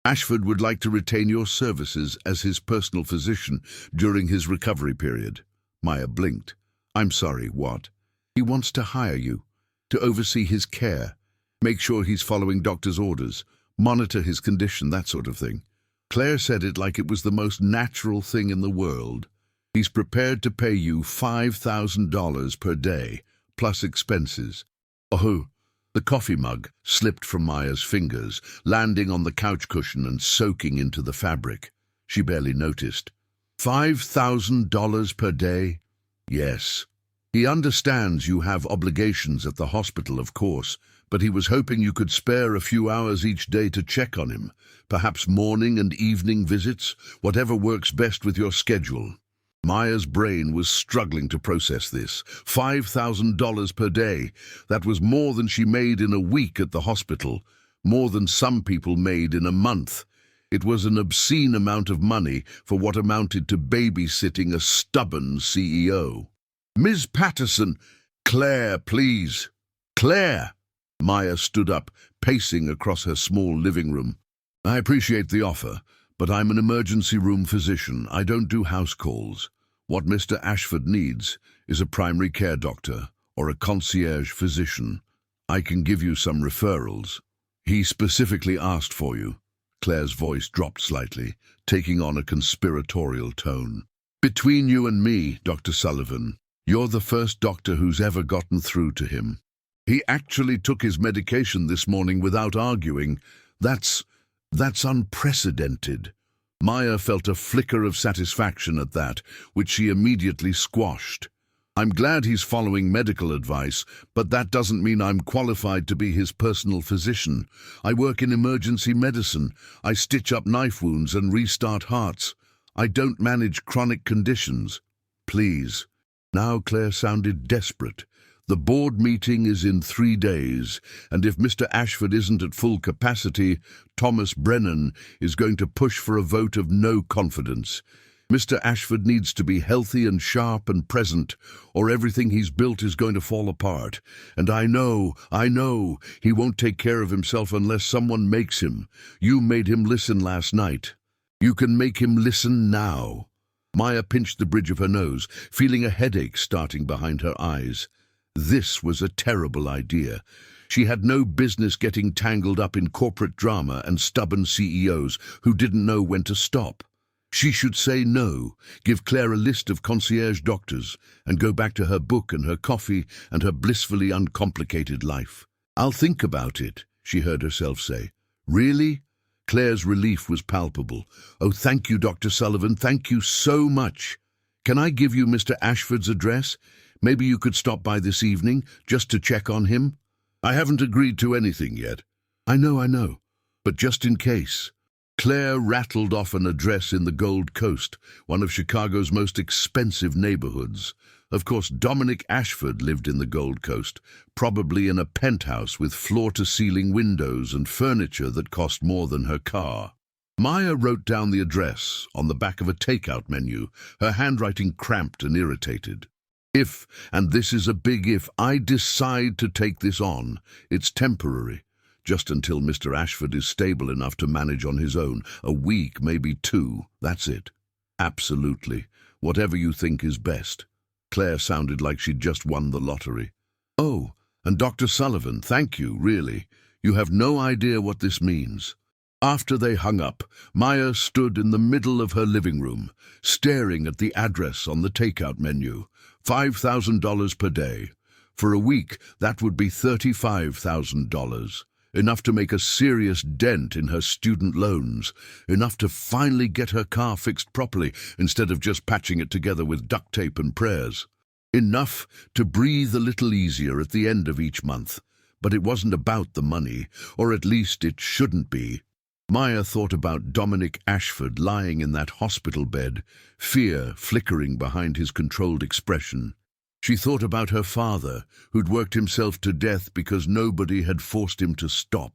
Ashford would like to retain your services as his personal physician during his recovery period. Maya blinked. I'm sorry, what? He wants to hire you, to oversee his care, make sure he's following doctor's orders, monitor his condition, that sort of thing. Claire said it like it was the most natural thing in the world. He's prepared to pay you $5,000 per day, plus expenses. Oh, the coffee mug slipped from Maya's fingers, landing on the couch cushion and soaking into the fabric. She barely noticed. $5,000 per day? Yes. He understands you have obligations at the hospital, of course, but he was hoping you could spare a few hours each day to check on him, perhaps morning and evening visits, whatever works best with your schedule. Maya's brain was struggling to process this. $5,000 per day. That was more than she made in a week at the hospital, more than some people made in a month. It was an obscene amount of money for what amounted to babysitting a stubborn CEO. Ms. Patterson, Claire, please. Claire! Maya stood up, pacing across her small living room. I appreciate the offer, but I'm an emergency room physician. I don't do house calls. What Mr. Ashford needs is a primary care doctor or a concierge physician. I can give you some referrals. He specifically asked for you. Claire's voice dropped slightly, taking on a conspiratorial tone. Between you and me, Dr. Sullivan, you're the first doctor who's ever gotten through to him. He actually took his medication this morning without arguing. That's unprecedented. Maya felt a flicker of satisfaction at that, which she immediately squashed. I'm glad he's following medical advice, but that doesn't mean I'm qualified to be his personal physician. I work in emergency medicine. I stitch up knife wounds and restart hearts. I don't manage chronic conditions. Please. Now Claire sounded desperate. The board meeting is in 3 days, and if Mr. Ashford isn't at full capacity, Thomas Brennan is going to push for a vote of no confidence. Mr. Ashford needs to be healthy and sharp and present, or everything he's built is going to fall apart. And I know, he won't take care of himself unless someone makes him. You made him listen last night. You can make him listen now. Maya pinched the bridge of her nose, feeling a headache starting behind her eyes. This was a terrible idea. She had no business getting tangled up in corporate drama and stubborn CEOs who didn't know when to stop. She should say no, give Claire a list of concierge doctors, and go back to her book and her coffee and her blissfully uncomplicated life. I'll think about it, she heard herself say. Really? Claire's relief was palpable. Oh, thank you, Dr. Sullivan, thank you so much. Can I give you Mr. Ashford's address? Maybe you could stop by this evening, just to check on him? I haven't agreed to anything yet. I know, but just in case. Claire rattled off an address in the Gold Coast, one of Chicago's most expensive neighborhoods. Of course, Dominic Ashford lived in the Gold Coast, probably in a penthouse with floor-to-ceiling windows and furniture that cost more than her car. Maya wrote down the address on the back of a takeout menu, her handwriting cramped and irritated. If, and this is a big if, I decide to take this on, it's temporary. Just until Mr. Ashford is stable enough to manage on his own. A week, maybe 2, that's it. Absolutely. Whatever you think is best. Claire sounded like she'd just won the lottery. Oh, and Dr. Sullivan, thank you, really. You have no idea what this means. After they hung up, Maya stood in the middle of her living room, staring at the address on the takeout menu. $5,000 per day. For a week, that would be $35,000. Enough to make a serious dent in her student loans, enough to finally get her car fixed properly instead of just patching it together with duct tape and prayers. Enough to breathe a little easier at the end of each month. But it wasn't about the money, or at least it shouldn't be. Maya thought about Dominic Ashford lying in that hospital bed, fear flickering behind his controlled expression. She thought about her father, who'd worked himself to death because nobody had forced him to stop.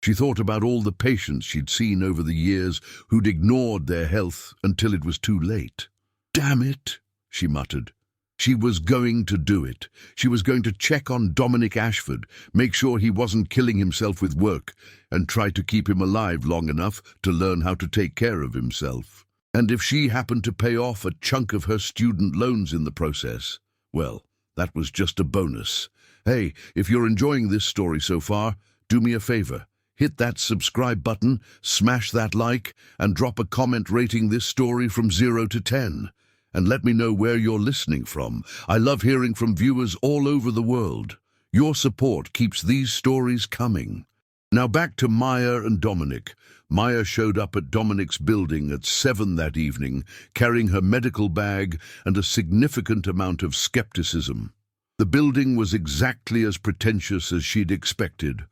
She thought about all the patients she'd seen over the years who'd ignored their health until it was too late. "Damn it," she muttered. She was going to do it. She was going to check on Dominic Ashford, make sure he wasn't killing himself with work, and try to keep him alive long enough to learn how to take care of himself. And if she happened to pay off a chunk of her student loans in the process, well, that was just a bonus. Hey, if you're enjoying this story so far, do me a favor. Hit that subscribe button, smash that like, and drop a comment rating this story from 0 to 10. And let me know where you're listening from. I love hearing from viewers all over the world. Your support keeps these stories coming. Now back to Maya and Dominic. Maya showed up at Dominic's building at 7 that evening, carrying her medical bag and a significant amount of skepticism. The building was exactly as pretentious as she'd expected.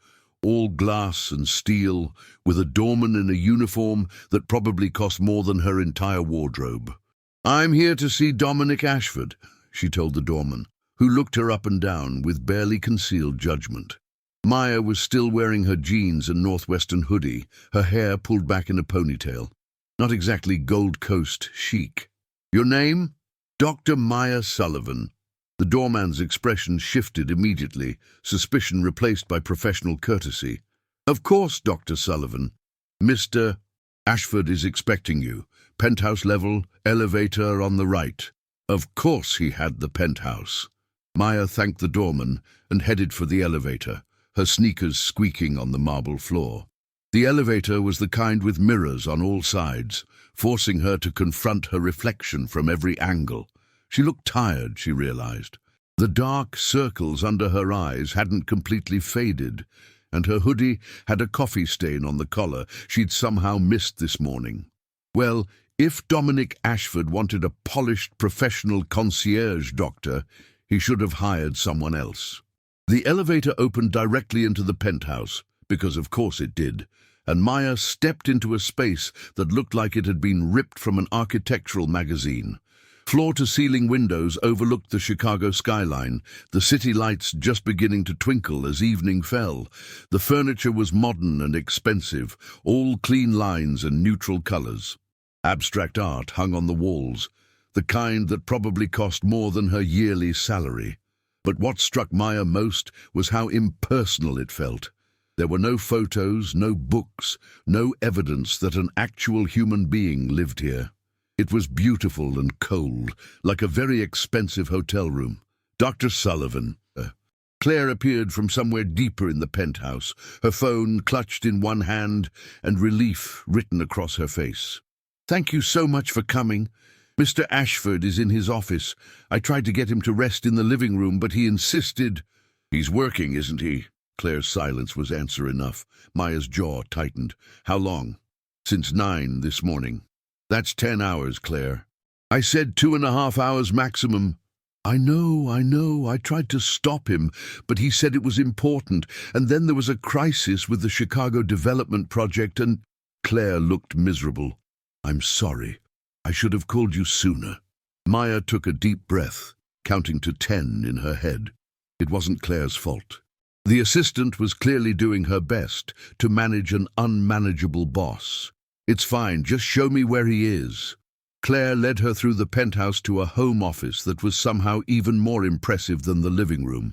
All glass and steel, with a doorman in a uniform that probably cost more than her entire wardrobe. "I'm here to see Dominic Ashford," she told the doorman, who looked her up and down with barely concealed judgment. Maya was still wearing her jeans and northwestern hoodie, her hair pulled back in a ponytail. Not exactly Gold Coast chic. "Your name?" "Dr. Maya Sullivan." The doorman's expression shifted immediately, suspicion replaced by professional courtesy. "Of course, Dr. Sullivan. Mr. Ashford is expecting you. Penthouse level, elevator on the right." Of course he had the penthouse. Maya thanked the doorman and headed for the elevator, her sneakers squeaking on the marble floor. The elevator was the kind with mirrors on all sides, forcing her to confront her reflection from every angle. She looked tired, she realized. The dark circles under her eyes hadn't completely faded, and her hoodie had a coffee stain on the collar she'd somehow missed this morning. Well, if Dominic Ashford wanted a polished professional concierge doctor, he should have hired someone else. The elevator opened directly into the penthouse, because of course it did, and Maya stepped into a space that looked like it had been ripped from an architectural magazine. Floor-to-ceiling windows overlooked the Chicago skyline, the city lights just beginning to twinkle as evening fell. The furniture was modern and expensive, all clean lines and neutral colors. Abstract art hung on the walls, the kind that probably cost more than her yearly salary. But what struck Maya most was how impersonal it felt. There were no photos, no books, no evidence that an actual human being lived here. It was beautiful and cold, like a very expensive hotel room. "Dr. Sullivan." Claire appeared from somewhere deeper in the penthouse, her phone clutched in one hand and relief written across her face. "Thank you so much for coming. Mr. Ashford is in his office. I tried to get him to rest in the living room, but he insisted." "He's working, isn't he?" Claire's silence was answer enough. Maya's jaw tightened. "How long?" "Since 9 this morning." "That's 10 hours, Claire." "I said 2.5 hours maximum." I know. I tried to stop him, but he said it was important, and then there was a crisis with the Chicago development project and—" Claire looked miserable. "I'm sorry. I should have called you sooner." Maya took a deep breath, counting to 10 in her head. It wasn't Claire's fault. The assistant was clearly doing her best to manage an unmanageable boss. "It's fine, just show me where he is." Claire led her through the penthouse to a home office that was somehow even more impressive than the living room.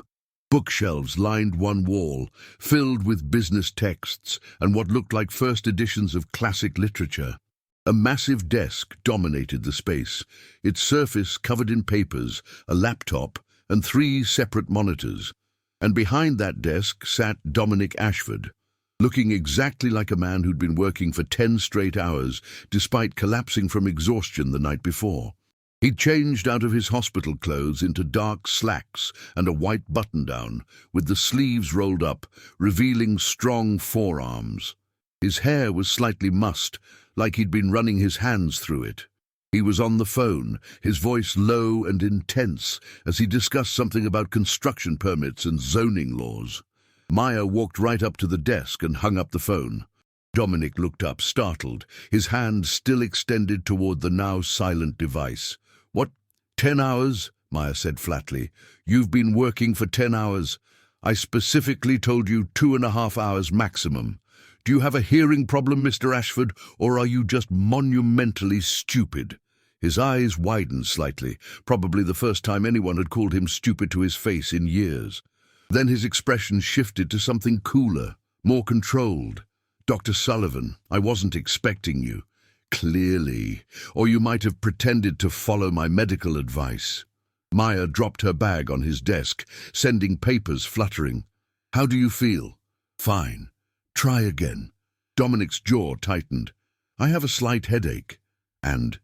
Bookshelves lined one wall, filled with business texts and what looked like first editions of classic literature. A massive desk dominated the space, its surface covered in papers, a laptop, and 3 separate monitors. And behind that desk sat Dominic Ashford, looking exactly like a man who'd been working for 10 straight hours, despite collapsing from exhaustion the night before. He'd changed out of his hospital clothes into dark slacks and a white button-down, with the sleeves rolled up, revealing strong forearms. His hair was slightly mussed, like he'd been running his hands through it. He was on the phone, his voice low and intense, as he discussed something about construction permits and zoning laws. Maya walked right up to the desk and hung up the phone. Dominic looked up, startled, his hand still extended toward the now silent device. "What? 10 hours?" Maya said flatly. "You've been working for 10 hours. I specifically told you 2.5 hours maximum. Do you have a hearing problem, Mr. Ashford, or are you just monumentally stupid?" His eyes widened slightly, probably the first time anyone had called him stupid to his face in years. Then his expression shifted to something cooler, more controlled. "Dr. Sullivan, I wasn't expecting you." "Clearly. Or you might have pretended to follow my medical advice." Maya dropped her bag on his desk, sending papers fluttering. "How do you feel?" "Fine. Try again." Dominic's jaw tightened. "I have a slight headache. And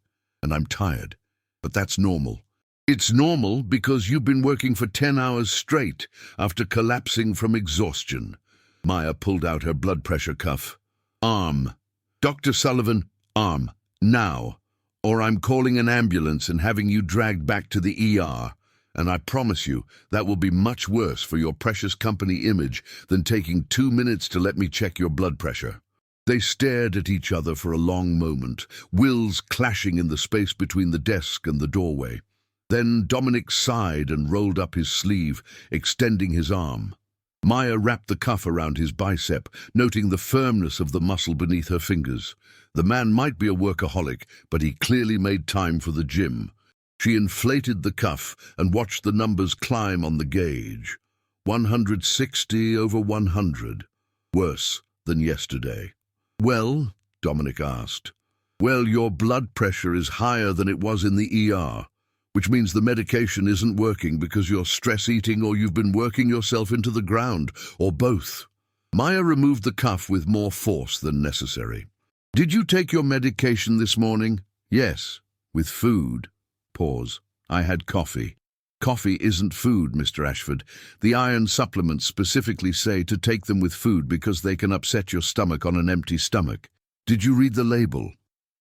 I'm tired. But that's normal." "It's normal because you've been working for 10 hours straight after collapsing from exhaustion." Maya pulled out her blood pressure cuff. "Arm. Dr. Sullivan, arm. Now. Or I'm calling an ambulance and having you dragged back to the ER. And I promise you, that will be much worse for your precious company image than taking 2 minutes to let me check your blood pressure." They stared at each other for a long moment, wills clashing in the space between the desk and the doorway. Then Dominic sighed and rolled up his sleeve, extending his arm. Maya wrapped the cuff around his bicep, noting the firmness of the muscle beneath her fingers. The man might be a workaholic, but he clearly made time for the gym. She inflated the cuff and watched the numbers climb on the gauge. 160 over 100. Worse than yesterday. "Well?" Dominic asked. "Well, your blood pressure is higher than it was in the ER, which means the medication isn't working because you're stress eating or you've been working yourself into the ground, or both." Maya removed the cuff with more force than necessary. "Did you take your medication this morning?" "Yes, with food." Pause. "I had coffee." "Coffee isn't food, Mr. Ashford. The iron supplements specifically say to take them with food because they can upset your stomach on an empty stomach." "Did you read the label?"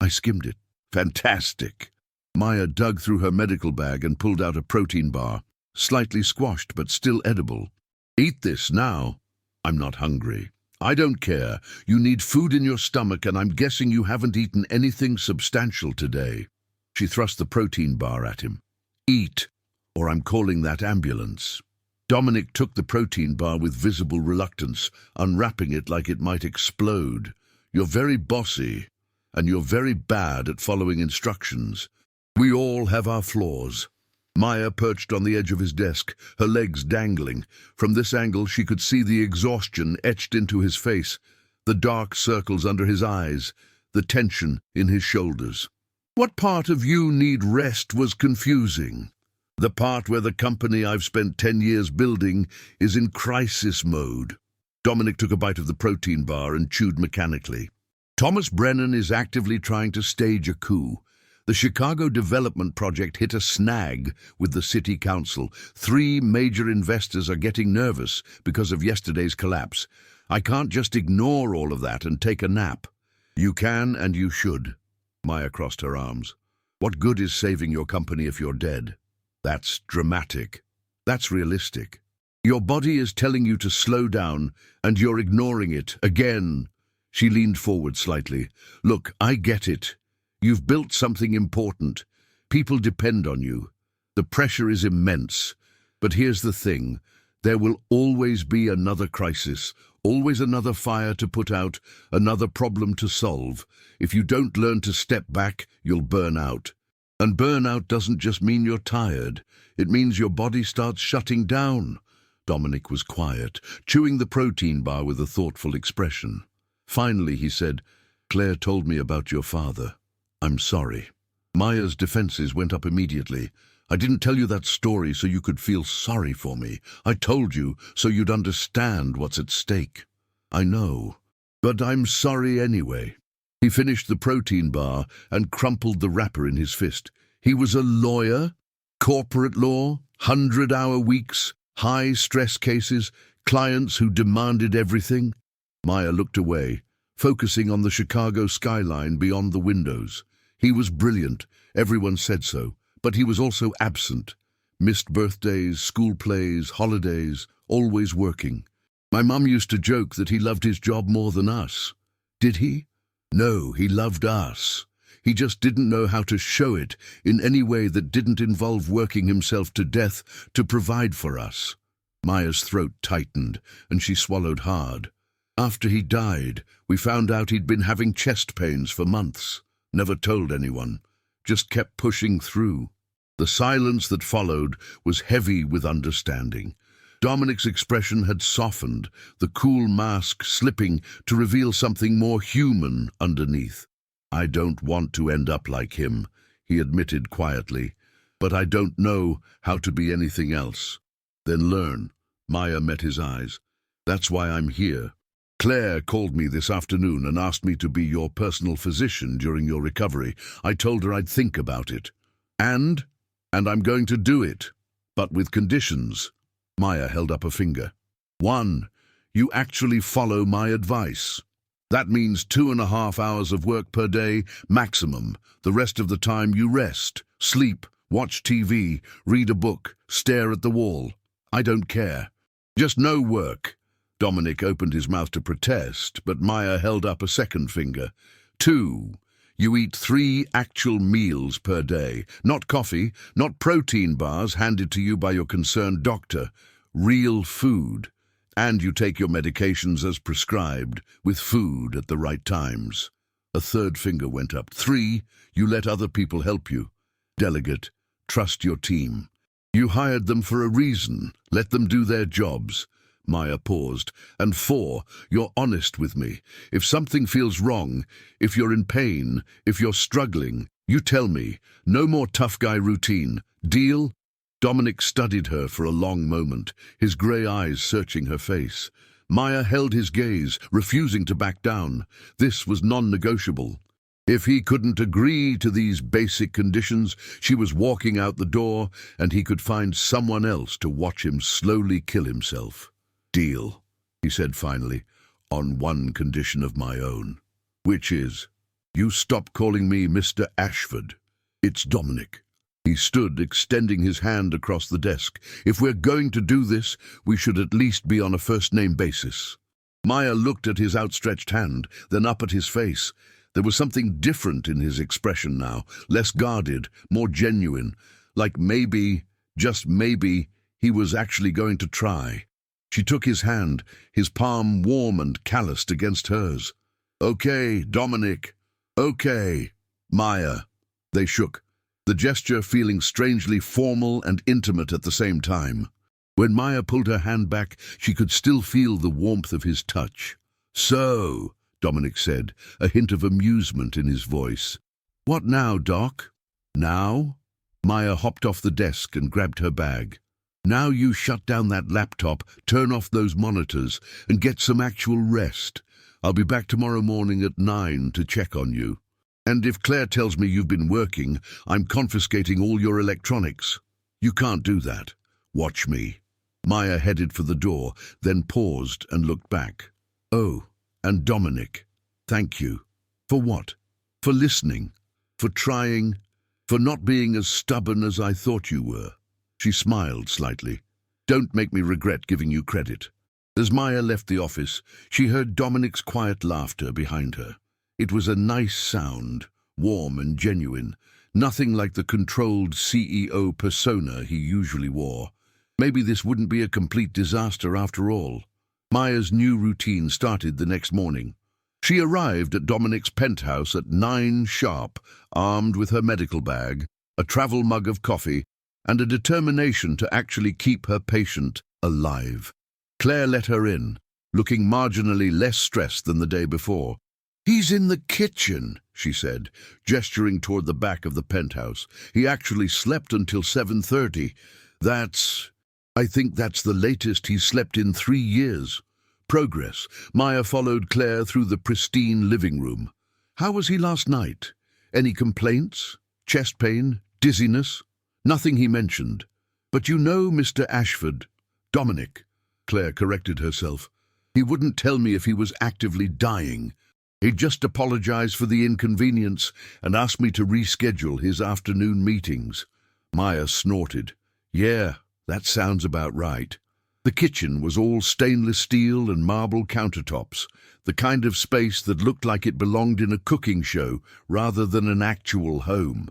"I skimmed it." "Fantastic." Maya dug through her medical bag and pulled out a protein bar, slightly squashed but still edible. "Eat this now." "I'm not hungry." "I don't care. You need food in your stomach, and I'm guessing you haven't eaten anything substantial today." She thrust the protein bar at him. "Eat, or I'm calling that ambulance." Dominic took the protein bar with visible reluctance, unwrapping it like it might explode. "You're very bossy, and you're very bad at following instructions. We all have our flaws." Maya perched on the edge of his desk, her legs dangling. From this angle she could see the exhaustion etched into his face, the dark circles under his eyes, the tension in his shoulders. "What part of you need rest was confusing?" "The part where the company I've spent 10 years building is in crisis mode." Dominic took a bite of the protein bar and chewed mechanically. "Thomas Brennan is actively trying to stage a coup. The Chicago development project hit a snag with the city council. 3 major investors are getting nervous because of yesterday's collapse. I can't just ignore all of that and take a nap." "You can and you should." Maya crossed her arms. "What good is saving your company if you're dead?" "That's dramatic. That's realistic. Your body is telling you to slow down, and you're ignoring it again." She leaned forward slightly. "Look, I get it. You've built something important. People depend on you. The pressure is immense. But here's the thing. There will always be another crisis, always another fire to put out, another problem to solve. If you don't learn to step back, you'll burn out. And burnout doesn't just mean you're tired. It means your body starts shutting down." Dominic was quiet, chewing the protein bar with a thoughtful expression. Finally, he said, "Claire told me about your father. I'm sorry." Maya's defenses went up immediately. "I didn't tell you that story so you could feel sorry for me. I told you so you'd understand what's at stake." "I know. But I'm sorry anyway." He finished the protein bar and crumpled the wrapper in his fist. He was a lawyer? Corporate law? 100-hour weeks? High-stress cases? Clients who demanded everything? Maya looked away, focusing on the Chicago skyline beyond the windows. He was brilliant, everyone said so, but he was also absent. Missed birthdays, school plays, holidays, always working. My mum used to joke that he loved his job more than us. Did he? No, he loved us. He just didn't know how to show it in any way that didn't involve working himself to death to provide for us. Maya's throat tightened, and she swallowed hard. After he died, we found out he'd been having chest pains for months. Never told anyone. just kept pushing through. The silence that followed was heavy with understanding. Dominic's expression had softened, the cool mask slipping to reveal something more human underneath. "I don't want to end up like him," he admitted quietly, "but I don't know how to be anything else." "Then learn." Maya met his eyes. "That's why I'm here. Claire called me this afternoon and asked me to be your personal physician during your recovery. I told her I'd think about it. And I'm going to do it, but with conditions." Maya held up a finger. "1, you actually follow my advice. That means 2.5 hours of work per day, maximum. The rest of the time you rest, sleep, watch TV, read a book, stare at the wall. I don't care. Just no work." Dominic opened his mouth to protest, but Maya held up a second finger. 2, you eat 3 actual meals per day. Not coffee, not protein bars handed to you by your concerned doctor. Real food. And you take your medications as prescribed, with food at the right times. A third finger went up. 3, you let other people help you. Delegate, trust your team. You hired them for a reason. Let them do their jobs. Maya paused. And 4, you're honest with me. If something feels wrong, if you're in pain, if you're struggling, you tell me. No more tough guy routine. Deal? Dominic studied her for a long moment, his grey eyes searching her face. Maya held his gaze, refusing to back down. This was non-negotiable. If he couldn't agree to these basic conditions, she was walking out the door, and he could find someone else to watch him slowly kill himself. "Deal," he said finally, "on one condition of my own. Which is, you stop calling me Mr. Ashford. It's Dominic." He stood, extending his hand across the desk. "If we're going to do this, we should at least be on a first-name basis." Maya looked at his outstretched hand, then up at his face. There was something different in his expression now, less guarded, more genuine, like maybe, just maybe, he was actually going to try. She took his hand, his palm warm and calloused against hers. "Okay, Dominic. Okay, Maya." They shook, the gesture feeling strangely formal and intimate at the same time. When Maya pulled her hand back, she could still feel the warmth of his touch. "So," Dominic said, a hint of amusement in his voice. "What now, Doc?" "Now?" Maya hopped off the desk and grabbed her bag. "Now you shut down that laptop, turn off those monitors, and get some actual rest. I'll be back tomorrow morning at 9 to check on you. And if Claire tells me you've been working, I'm confiscating all your electronics." "You can't do that. Watch me." Maya headed for the door, then paused and looked back. "Oh, and Dominic, thank you." "For what?" "For listening, for trying, for not being as stubborn as I thought you were." She smiled slightly. "Don't make me regret giving you credit." As Maya left the office, she heard Dominic's quiet laughter behind her. It was a nice sound, warm and genuine, nothing like the controlled CEO persona he usually wore. Maybe this wouldn't be a complete disaster after all. Maya's new routine started the next morning. She arrived at Dominic's penthouse at 9 sharp, armed with her medical bag, a travel mug of coffee, and a determination to actually keep her patient alive. Claire let her in, looking marginally less stressed than the day before. "He's in the kitchen," she said, gesturing toward the back of the penthouse. "He actually slept until 7:30. I think that's the latest he's slept in 3 years. Progress." Maya followed Claire through the pristine living room. "How was he last night? Any complaints? Chest pain? Dizziness?" "Nothing he mentioned. But you know, Mr. Ashford." "Dominic," Claire corrected herself. "He wouldn't tell me if he was actively dying. He'd just apologize for the inconvenience and ask me to reschedule his afternoon meetings." Maya snorted. "Yeah, that sounds about right." The kitchen was all stainless steel and marble countertops, the kind of space that looked like it belonged in a cooking show rather than an actual home.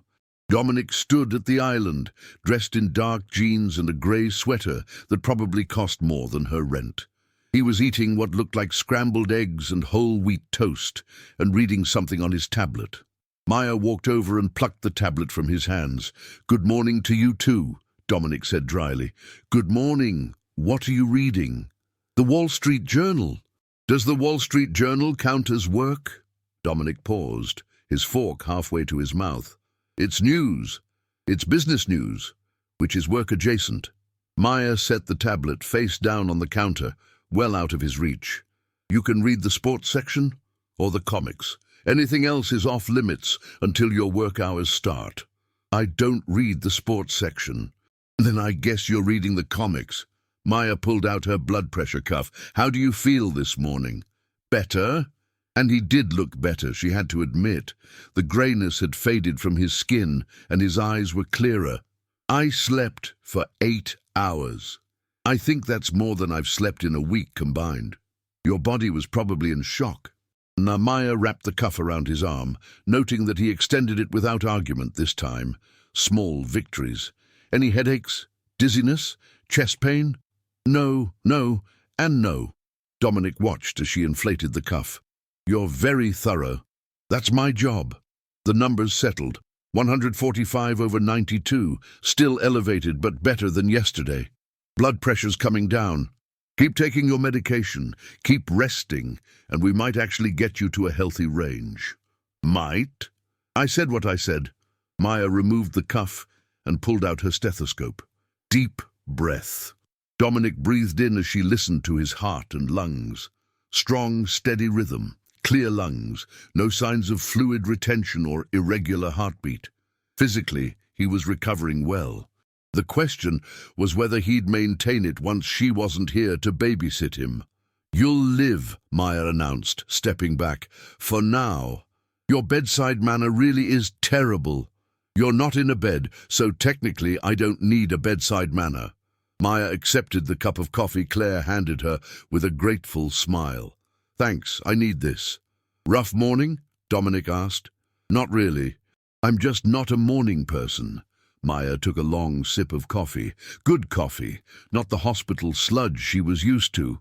Dominic stood at the island, dressed in dark jeans and a grey sweater that probably cost more than her rent. He was eating what looked like scrambled eggs and whole wheat toast and reading something on his tablet. Maya walked over and plucked the tablet from his hands. "Good morning to you too," Dominic said dryly. "Good morning. What are you reading?" "The Wall Street Journal." "Does the Wall Street Journal count as work?" Dominic paused, his fork halfway to his mouth. "It's news. It's business news, which is work adjacent." Maya set the tablet face down on the counter, well out of his reach. "You can read the sports section or the comics. Anything else is off limits until your work hours start." "I don't read the sports section." "Then I guess you're reading the comics." Maya pulled out her blood pressure cuff. "How do you feel this morning?" "Better?" And he did look better, she had to admit. The greyness had faded from his skin, and his eyes were clearer. "I slept for 8 hours. I think that's more than I've slept in a week combined." "Your body was probably in shock." Maya wrapped the cuff around his arm, noting that he extended it without argument this time. Small victories. "Any headaches? Dizziness? Chest pain?" "No, and no." Dominic watched as she inflated the cuff. "You're very thorough." "That's my job." The numbers settled. 145 over 92, still elevated but better than yesterday. "Blood pressure's coming down. Keep taking your medication, keep resting, and we might actually get you to a healthy range." "Might?" "I said what I said." Maya removed the cuff and pulled out her stethoscope. Deep breath. Dominic breathed in as she listened to his heart and lungs. Strong, steady rhythm, clear lungs, no signs of fluid retention or irregular heartbeat. Physically, he was recovering well. The question was whether he'd maintain it once she wasn't here to babysit him. "You'll live," Maya announced, stepping back. "For now. Your bedside manner really is terrible. You're not in a bed, so technically I don't need a bedside manner." Maya accepted the cup of coffee Claire handed her with a grateful smile. "Thanks, I need this." "Rough morning?" Dominic asked. "Not really. I'm just not a morning person." Maya took a long sip of coffee. Good coffee, not the hospital sludge she was used to.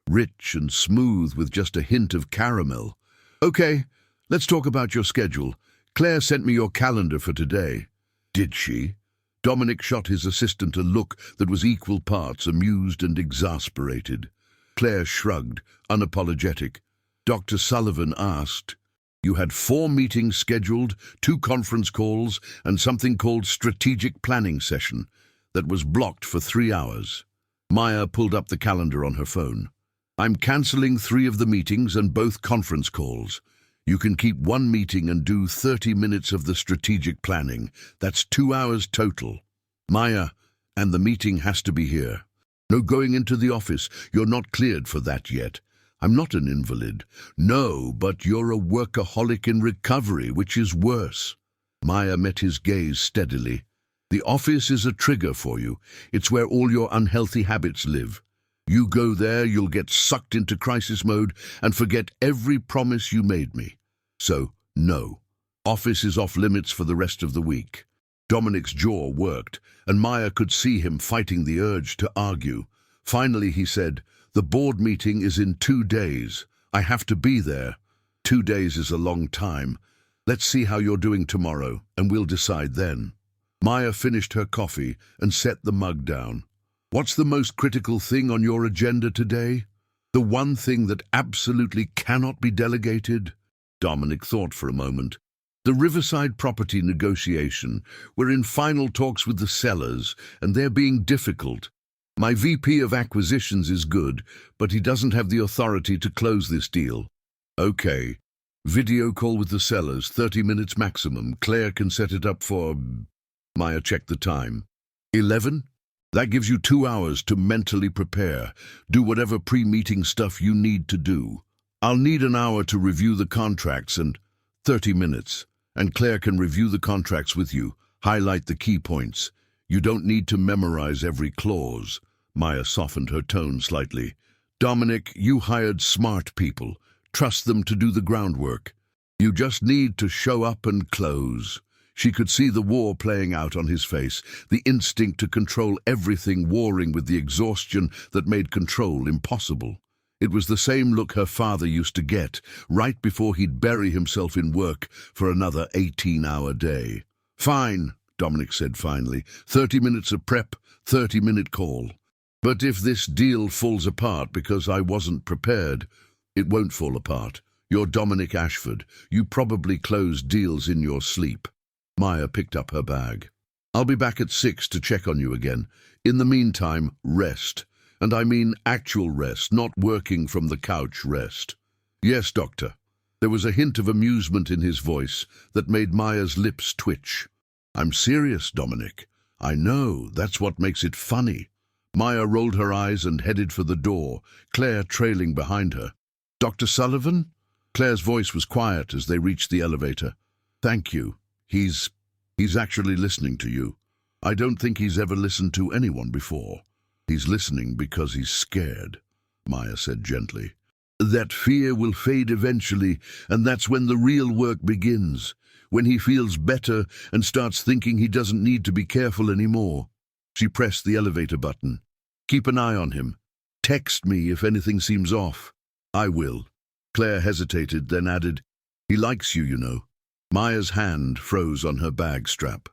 Rich and smooth with just a hint of caramel. "Okay, let's talk about your schedule. Claire sent me your calendar for today." "Did she?" Dominic shot his assistant a look that was equal parts amused and exasperated. Claire shrugged, unapologetic. Dr. Sullivan asked, "You had 4 meetings scheduled, 2 conference calls, and something called strategic planning session that was blocked for 3 hours. Maya pulled up the calendar on her phone. "I'm cancelling 3 of the meetings and both conference calls. You can keep 1 meeting and do 30 minutes of the strategic planning. That's 2 hours total." "Maya, and the meeting has to be here." "No going into the office. You're not cleared for that yet." "I'm not an invalid." "No, but you're a workaholic in recovery, which is worse." Maya met his gaze steadily. "The office is a trigger for you. It's where all your unhealthy habits live. You go there, you'll get sucked into crisis mode and forget every promise you made me. So, no. Office is off limits for the rest of the week." Dominic's jaw worked, and Maya could see him fighting the urge to argue. Finally he said, "The board meeting is in 2 days. I have to be there." 2 days is a long time. "Let's see how you're doing tomorrow, and we'll decide then." Maya finished her coffee and set the mug down. "What's the most critical thing on your agenda today? The one thing that absolutely cannot be delegated?" Dominic thought for a moment. "The Riverside property negotiation. We're in final talks with the sellers, and they're being difficult. My VP of acquisitions is good, but he doesn't have the authority to close this deal." "Okay. Video call with the sellers, 30 minutes maximum. Claire can set it up for..." Maya checked the time. 11? That gives you 2 hours to mentally prepare. Do whatever pre-meeting stuff you need to do. I'll need an hour to review the contracts and 30 minutes. And Claire can review the contracts with you, highlight the key points. You don't need to memorize every clause." Maya softened her tone slightly. "Dominic, you hired smart people. Trust them to do the groundwork. You just need to show up and close." She could see the war playing out on his face, the instinct to control everything warring with the exhaustion that made control impossible. It was the same look her father used to get right before he'd bury himself in work for another 18-hour day. "Fine," Dominic said finally. 30 minutes of prep, 30-minute call. "But if this deal falls apart because I wasn't prepared..." "It won't fall apart. You're Dominic Ashford. You probably close deals in your sleep." Maya picked up her bag. "I'll be back at 6 to check on you again. In the meantime, rest. And I mean actual rest, not working from the couch rest." "Yes, doctor." There was a hint of amusement in his voice that made Maya's lips twitch. "I'm serious, Dominic. I know, that's what makes it funny." Maya rolled her eyes and headed for the door, Claire trailing behind her. "Dr. Sullivan?" Claire's voice was quiet as they reached the elevator. "Thank you. He's actually listening to you. I don't think he's ever listened to anyone before. He's listening because he's scared," Maya said gently. "That fear will fade eventually, and that's when the real work begins, when he feels better and starts thinking he doesn't need to be careful anymore." She pressed the elevator button. "Keep an eye on him. Text me if anything seems off." "I will." Claire hesitated, then added, "He likes you, you know." Maya's hand froze on her bag strap.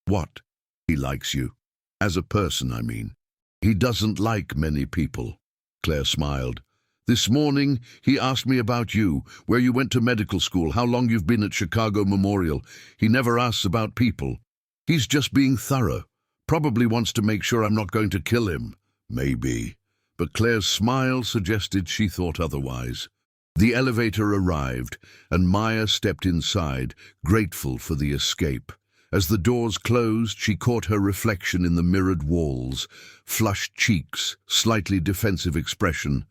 "What?" "He likes you. As a person, I mean. He doesn't like many people." Claire smiled. "This morning, he asked me about you, where you went to medical school, how long you've been at Chicago Memorial. He never asks about people. He's just being thorough. Probably wants to make sure I'm not going to kill him." "Maybe." But Claire's smile suggested she thought otherwise. The elevator arrived, and Maya stepped inside, grateful for the escape. As the doors closed, she caught her reflection in the mirrored walls, flushed cheeks, slightly defensive expression.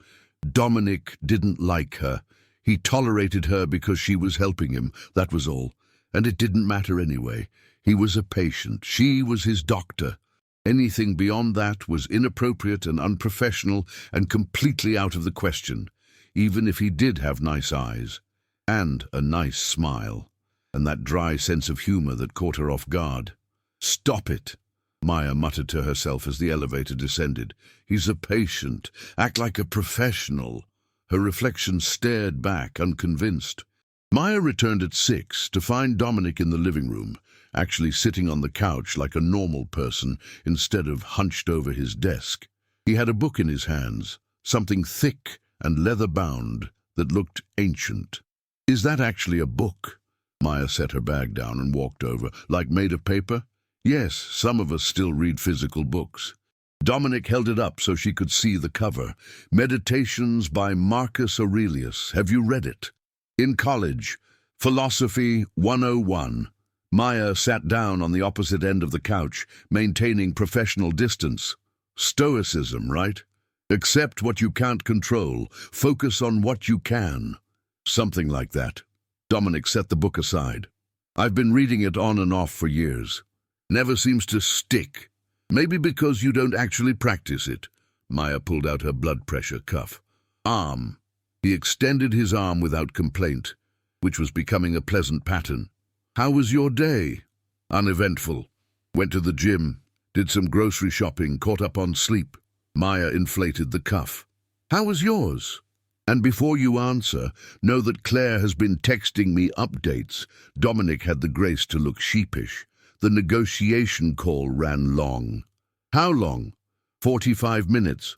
Dominic didn't like her. He tolerated her because she was helping him, that was all. And it didn't matter anyway. He was a patient. She was his doctor. Anything beyond that was inappropriate and unprofessional and completely out of the question, even if he did have nice eyes. And a nice smile. And that dry sense of humor that caught her off guard. "Stop it," Maya muttered to herself as the elevator descended. "He's a patient. Act like a professional." Her reflection stared back, unconvinced. Maya returned at 6 to find Dominic in the living room, actually sitting on the couch like a normal person instead of hunched over his desk. He had a book in his hands, something thick and leather-bound that looked ancient. "Is that actually a book?" Maya set her bag down and walked over. "Like made of paper?" "Yes, some of us still read physical books." Dominic held it up so she could see the cover. "Meditations by Marcus Aurelius. Have you read it?" "In college. Philosophy 101. Maya sat down on the opposite end of the couch, maintaining professional distance. "Stoicism, right? Accept what you can't control. Focus on what you can." "Something like that." Dominic set the book aside. "I've been reading it on and off for years. Never seems to stick. Maybe because you don't actually practice it." Maya pulled out her blood pressure cuff. "Arm." He extended his arm without complaint, which was becoming a pleasant pattern. "How was your day?" "Uneventful. Went to the gym, did some grocery shopping, caught up on sleep." Maya inflated the cuff. "How was yours?" "And before you answer, know that Claire has been texting me updates." Dominic had the grace to look sheepish. "The negotiation call ran long." "How long?" 45 minutes.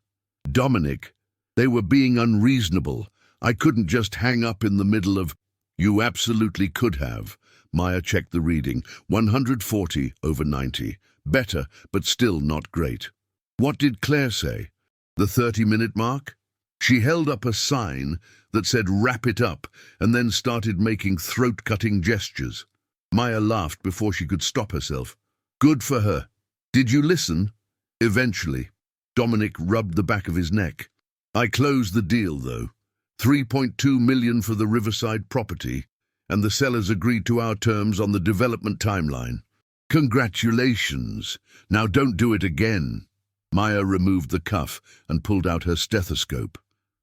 "Dominic, they were being unreasonable. I couldn't just hang up in the middle of..." "You absolutely could have." Maya checked the reading. 140/90. Better, but still not great. "What did Claire say?" "The 30-minute mark?" She held up a sign that said "wrap it up" and then started making throat-cutting gestures. Maya laughed before she could stop herself. "Good for her. Did you listen?" "Eventually." Dominic rubbed the back of his neck. "I closed the deal, though. 3.2 million for the Riverside property, and the sellers agreed to our terms on the development timeline." "Congratulations. Now don't do it again." Maya removed the cuff and pulled out her stethoscope.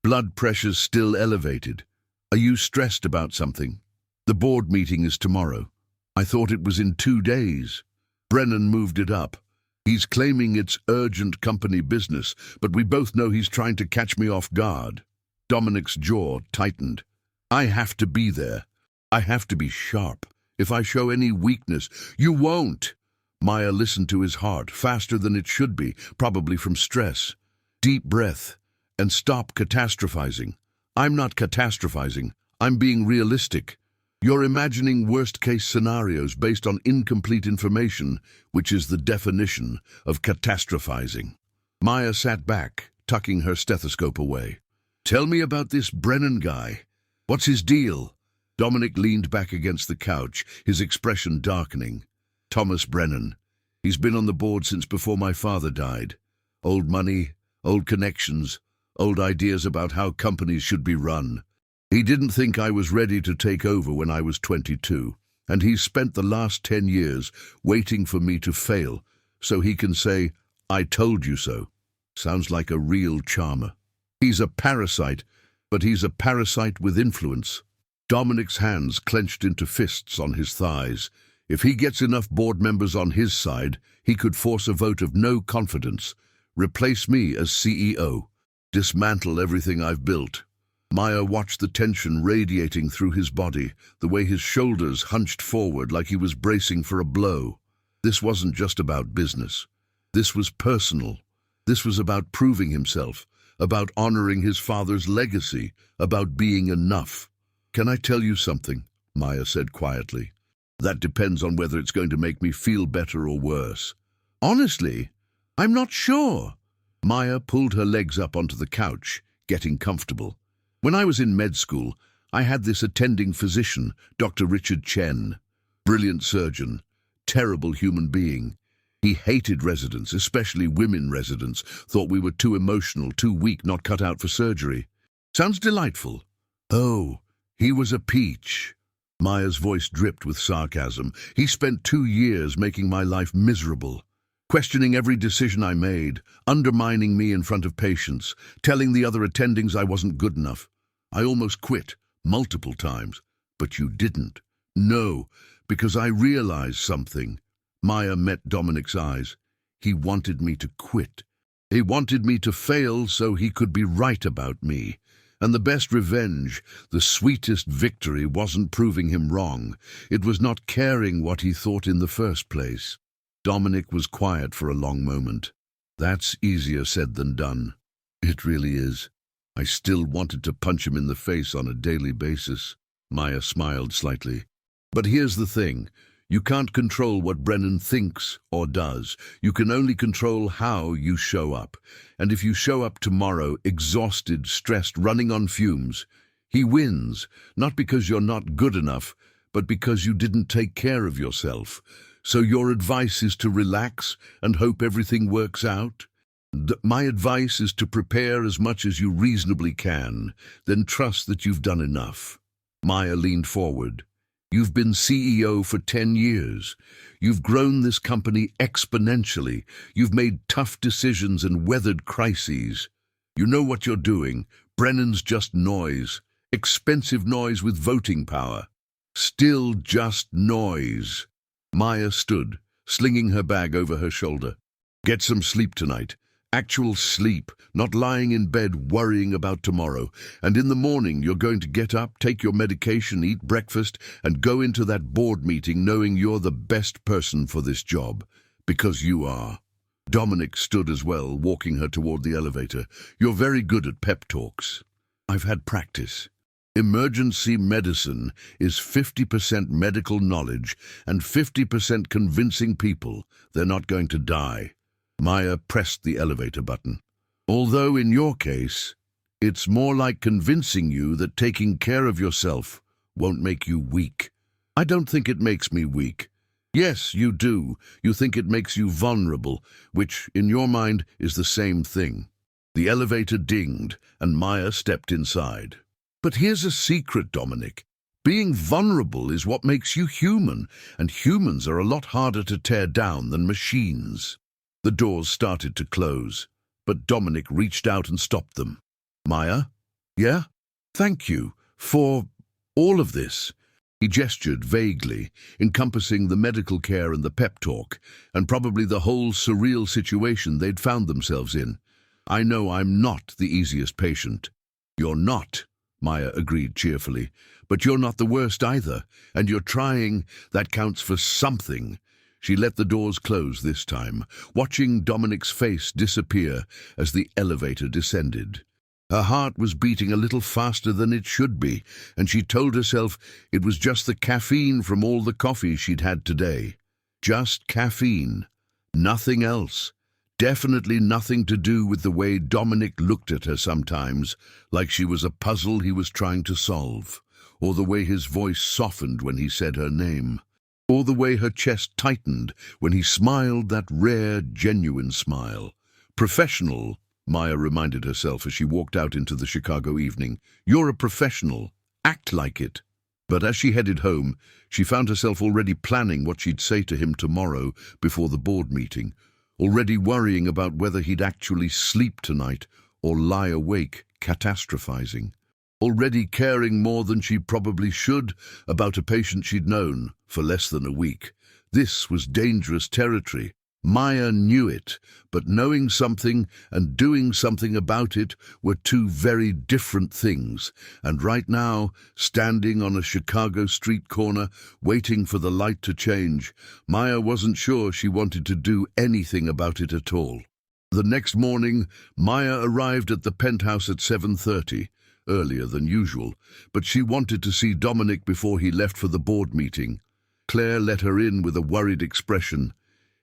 "Blood pressure's still elevated. Are you stressed about something?" "The board meeting is tomorrow. I thought it was in 2 days. Brennan moved it up. He's claiming it's urgent company business, but we both know he's trying to catch me off guard." Dominic's jaw tightened. I have to be there. I have to be sharp. If I show any weakness, you won't. Maya listened to his heart, faster than it should be, probably from stress. Deep breath, and stop catastrophizing. I'm not catastrophizing. I'm being realistic. You're imagining worst-case scenarios based on incomplete information, which is the definition of catastrophizing. Maya sat back, tucking her stethoscope away. Tell me about this Brennan guy. What's his deal? Dominic leaned back against the couch, his expression darkening. Thomas Brennan. He's been on the board since before my father died. Old money, old connections, old ideas about how companies should be run. He didn't think I was ready to take over when I was 22, and he's spent the last 10 years waiting for me to fail so he can say, I told you so. Sounds like a real charmer. He's a parasite, but he's a parasite with influence. Dominic's hands clenched into fists on his thighs. If he gets enough board members on his side, he could force a vote of no confidence, replace me as CEO, dismantle everything I've built. Maya watched the tension radiating through his body, the way his shoulders hunched forward like he was bracing for a blow. This wasn't just about business. This was personal. This was about proving himself, about honoring his father's legacy, about being enough. Can I tell you something? Maya said quietly. That depends on whether it's going to make me feel better or worse. Honestly, I'm not sure. Maya pulled her legs up onto the couch, getting comfortable. When I was in med school, I had this attending physician, Dr. Richard Chen. Brilliant surgeon, terrible human being. He hated residents, especially women residents, thought we were too emotional, too weak, not cut out for surgery. Sounds delightful. Oh, he was a peach. Maya's voice dripped with sarcasm. He spent 2 years making my life miserable, questioning every decision I made, undermining me in front of patients, telling the other attendings I wasn't good enough. I almost quit, multiple times, but you didn't. No, because I realized something. Maya met Dominic's eyes. He wanted me to quit. He wanted me to fail so he could be right about me. And the best revenge, the sweetest victory, wasn't proving him wrong. It was not caring what he thought in the first place. Dominic was quiet for a long moment. That's easier said than done. It really is. I still wanted to punch him in the face on a daily basis. Maya smiled slightly. But here's the thing. You can't control what Brennan thinks or does. You can only control how you show up. And if you show up tomorrow, exhausted, stressed, running on fumes, he wins, not because you're not good enough, but because you didn't take care of yourself. So your advice is to relax and hope everything works out? My advice is to prepare as much as you reasonably can, then trust that you've done enough. Maya leaned forward. You've been CEO for 10 years. You've grown this company exponentially. You've made tough decisions and weathered crises. You know what you're doing. Brennan's just noise. Expensive noise with voting power. Still just noise. Maya stood, slinging her bag over her shoulder. Get some sleep tonight. Actual sleep, not lying in bed worrying about tomorrow. And in the morning you're going to get up, take your medication, eat breakfast, and go into that board meeting knowing you're the best person for this job. Because you are. Dominic stood as well, walking her toward the elevator. You're very good at pep talks. I've had practice. Emergency medicine is 50% medical knowledge and 50% convincing people they're not going to die. Maya pressed the elevator button. Although in your case, it's more like convincing you that taking care of yourself won't make you weak. I don't think it makes me weak. Yes, you do. You think it makes you vulnerable, which, in your mind, is the same thing. The elevator dinged, and Maya stepped inside. But here's a secret, Dominic. Being vulnerable is what makes you human, and humans are a lot harder to tear down than machines. The doors started to close, but Dominic reached out and stopped them. Maya? Yeah? Thank you for all of this. He gestured vaguely, encompassing the medical care and the pep talk, and probably the whole surreal situation they'd found themselves in. I know I'm not the easiest patient. You're not, Maya agreed cheerfully. But you're not the worst either, and you're trying. That counts for something. She let the doors close this time, watching Dominic's face disappear as the elevator descended. Her heart was beating a little faster than it should be, and she told herself it was just the caffeine from all the coffee she'd had today. Just caffeine. Nothing else. Definitely nothing to do with the way Dominic looked at her sometimes, like she was a puzzle he was trying to solve, or the way his voice softened when he said her name, or the way her chest tightened when he smiled that rare, genuine smile. Professional, Maya reminded herself as she walked out into the Chicago evening. You're a professional. Act like it. But as she headed home, she found herself already planning what she'd say to him tomorrow before the board meeting, already worrying about whether he'd actually sleep tonight or lie awake, catastrophizing, already caring more than she probably should about a patient she'd known for less than a week. This was dangerous territory. Maya knew it, but knowing something and doing something about it were two very different things, and right now, standing on a Chicago street corner, waiting for the light to change, Maya wasn't sure she wanted to do anything about it at all. The next morning, Maya arrived at the penthouse at 7:30, earlier than usual, but she wanted to see Dominic before he left for the board meeting. Claire let her in with a worried expression.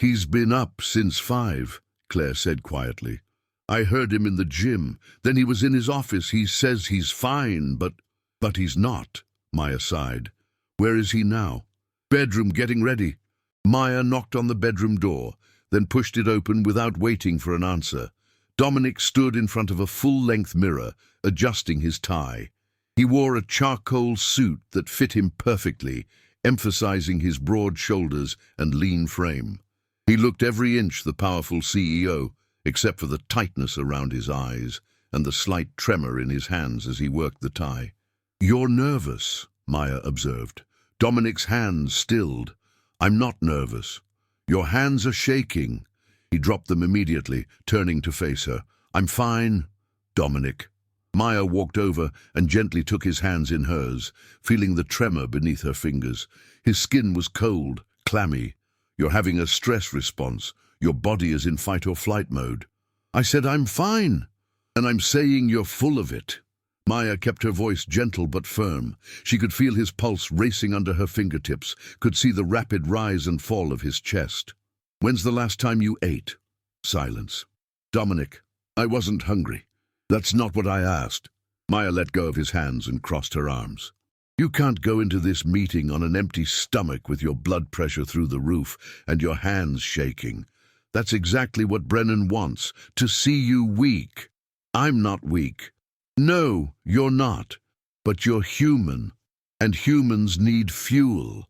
He's been up since 5, Claire said quietly. I heard him in the gym. Then he was in his office. He says he's fine, but he's not, Maya sighed. Where is he now? Bedroom, getting ready. Maya knocked on the bedroom door, then pushed it open without waiting for an answer. Dominic stood in front of a full-length mirror, adjusting his tie. He wore a charcoal suit that fit him perfectly, emphasizing his broad shoulders and lean frame. He looked every inch the powerful CEO, except for the tightness around his eyes and the slight tremor in his hands as he worked the tie. You're nervous, Maya observed. Dominic's hands stilled. I'm not nervous. Your hands are shaking. He dropped them immediately, turning to face her. I'm fine, Dominic. Maya walked over and gently took his hands in hers, feeling the tremor beneath her fingers. His skin was cold, clammy. You're having a stress response. Your body is in fight or flight mode. I said I'm fine, and I'm saying you're full of it. Maya kept her voice gentle but firm. She could feel his pulse racing under her fingertips, could see the rapid rise and fall of his chest. When's the last time you ate? Silence. Dominic, I wasn't hungry. That's not what I asked. Maya let go of his hands and crossed her arms. You can't go into this meeting on an empty stomach with your blood pressure through the roof and your hands shaking. That's exactly what Brennan wants, to see you weak. I'm not weak. No, you're not. But you're human, and humans need fuel.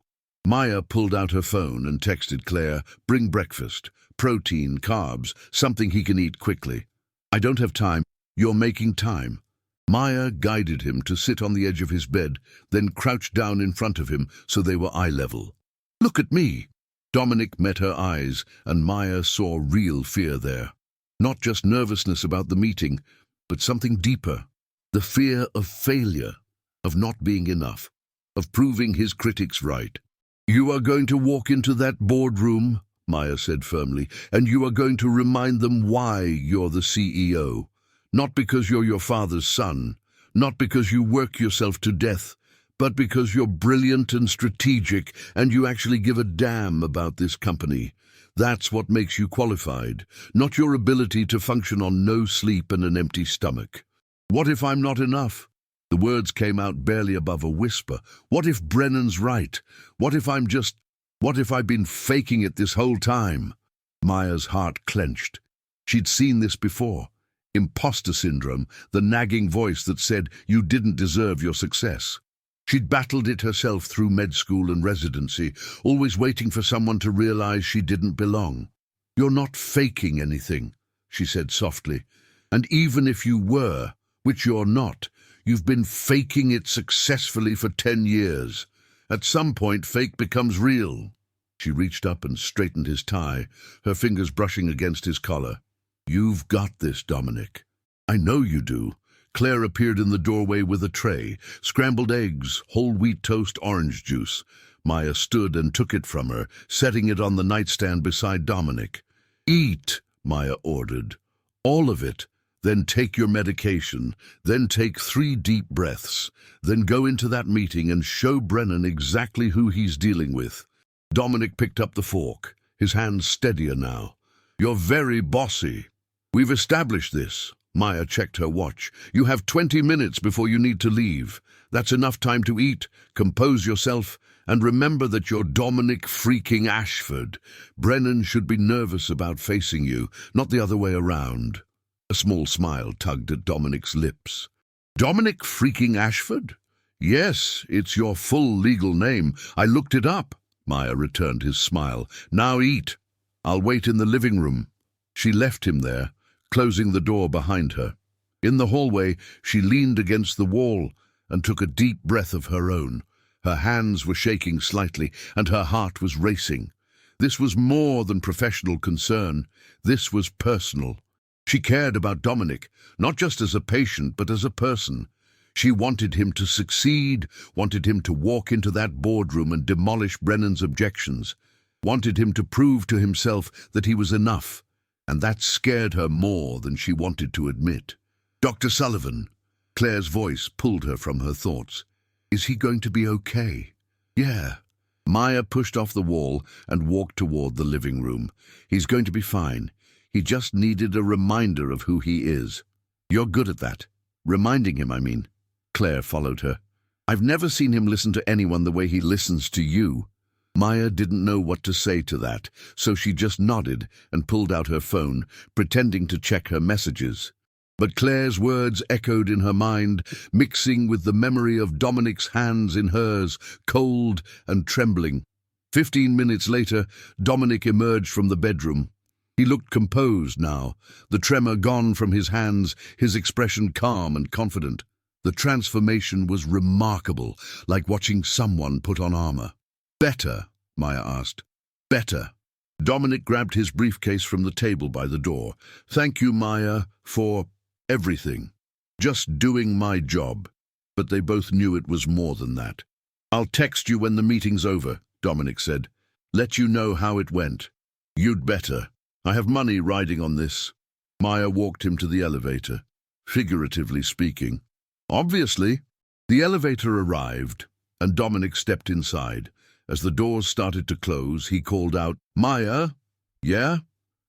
Maya pulled out her phone and texted Claire, bring breakfast, protein, carbs, something he can eat quickly. I don't have time. You're making time. Maya guided him to sit on the edge of his bed, then crouched down in front of him so they were eye level. Look at me. Dominic met her eyes, and Maya saw real fear there. Not just nervousness about the meeting, but something deeper. The fear of failure, of not being enough, of proving his critics right. You are going to walk into that boardroom, Maya said firmly, and you are going to remind them why you're the CEO. Not because you're your father's son, not because you work yourself to death, but because you're brilliant and strategic and you actually give a damn about this company. That's what makes you qualified, not your ability to function on no sleep and an empty stomach. What if I'm not enough? The words came out barely above a whisper. What if Brennan's right? What if I've been faking it this whole time? Maya's heart clenched. She'd seen this before. Imposter syndrome, the nagging voice that said you didn't deserve your success. She'd battled it herself through med school and residency, always waiting for someone to realize she didn't belong. You're not faking anything, she said softly. And even if you were, which you're not, you've been faking it successfully for 10 years. At some point, fake becomes real. She reached up and straightened his tie, her fingers brushing against his collar. You've got this, Dominic. I know you do. Claire appeared in the doorway with a tray, scrambled eggs, whole wheat toast, orange juice. Maya stood and took it from her, setting it on the nightstand beside Dominic. "Eat," Maya ordered. "All of it. Then take your medication. Then take 3 deep breaths. Then go into that meeting and show Brennan exactly who he's dealing with." Dominic picked up the fork, his hands steadier now. "You're very bossy. We've established this." Maya checked her watch. "You have 20 minutes before you need to leave. That's enough time to eat, compose yourself, and remember that you're Dominic freaking Ashford. Brennan should be nervous about facing you, not the other way around." A small smile tugged at Dominic's lips. "Dominic freaking Ashford? Yes, it's your full legal name. I looked it up." Maya returned his smile. "Now eat. I'll wait in the living room." She left him there, closing the door behind her. In the hallway, she leaned against the wall and took a deep breath of her own. Her hands were shaking slightly, and her heart was racing. This was more than professional concern. This was personal. She cared about Dominic, not just as a patient, but as a person. She wanted him to succeed, wanted him to walk into that boardroom and demolish Brennan's objections, wanted him to prove to himself that he was enough, and that scared her more than she wanted to admit. "Dr. Sullivan," Claire's voice pulled her from her thoughts. "Is he going to be okay?" "Yeah." Maya pushed off the wall and walked toward the living room. "He's going to be fine. He just needed a reminder of who he is." "You're good at that. Reminding him, I mean." Claire followed her. "I've never seen him listen to anyone the way he listens to you." Maya didn't know what to say to that, so she just nodded and pulled out her phone, pretending to check her messages. But Claire's words echoed in her mind, mixing with the memory of Dominic's hands in hers, cold and trembling. 15 minutes later, Dominic emerged from the bedroom. He looked composed now, the tremor gone from his hands, his expression calm and confident. The transformation was remarkable, like watching someone put on armor. "Better?" Maya asked. "Better." Dominic grabbed his briefcase from the table by the door. "Thank you, Maya, for everything. Just doing my job." But they both knew it was more than that. "I'll text you when the meeting's over," Dominic said. "Let you know how it went." "You'd better. I have money riding on this." Maya walked him to the elevator, figuratively speaking. "Obviously." The elevator arrived, and Dominic stepped inside. As the doors started to close, he called out, "Maya?" "Yeah?"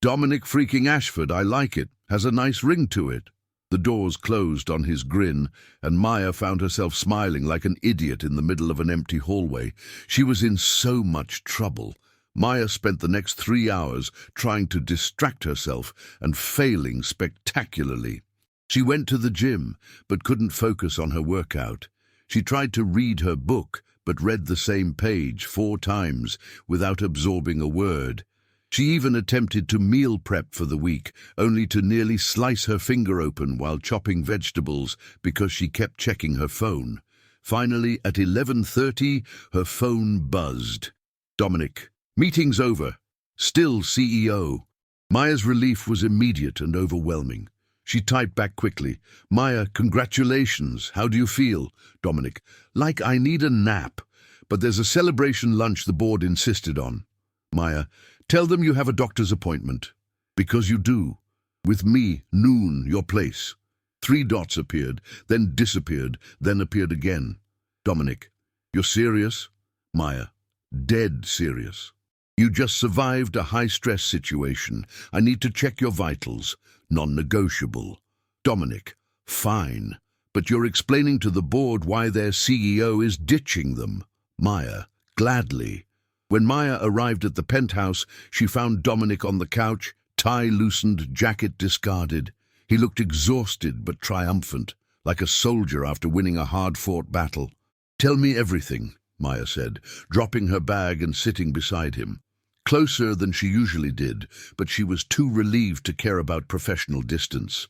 "Dominic freaking Ashford, I like it. Has a nice ring to it." The doors closed on his grin, and Maya found herself smiling like an idiot in the middle of an empty hallway. She was in so much trouble. Maya spent the next 3 hours trying to distract herself and failing spectacularly. She went to the gym, but couldn't focus on her workout. She tried to read her book, but read the same page 4 times without absorbing a word. She even attempted to meal prep for the week, only to nearly slice her finger open while chopping vegetables because she kept checking her phone. Finally, at 11:30, her phone buzzed. "Dominic, meeting's over. Still CEO." Maya's relief was immediate and overwhelming. She typed back quickly, "Maya, congratulations. How do you feel?" Dominic, "Like I need a nap, but there's a celebration lunch the board insisted on." Maya, "Tell them you have a doctor's appointment." "Because you do. With me, noon, your place." 3 dots appeared, then disappeared, then appeared again. Dominic, "You're serious?" Maya, "Dead serious. You just survived a high-stress situation. I need to check your vitals. Non-negotiable." Dominic, "Fine, but you're explaining to the board why their CEO is ditching them." Maya, "Gladly." When Maya arrived at the penthouse, she found Dominic on the couch, tie loosened, jacket discarded. He looked exhausted but triumphant, like a soldier after winning a hard-fought battle. "Tell me everything," Maya said, dropping her bag and sitting beside him. Closer than she usually did, but she was too relieved to care about professional distance.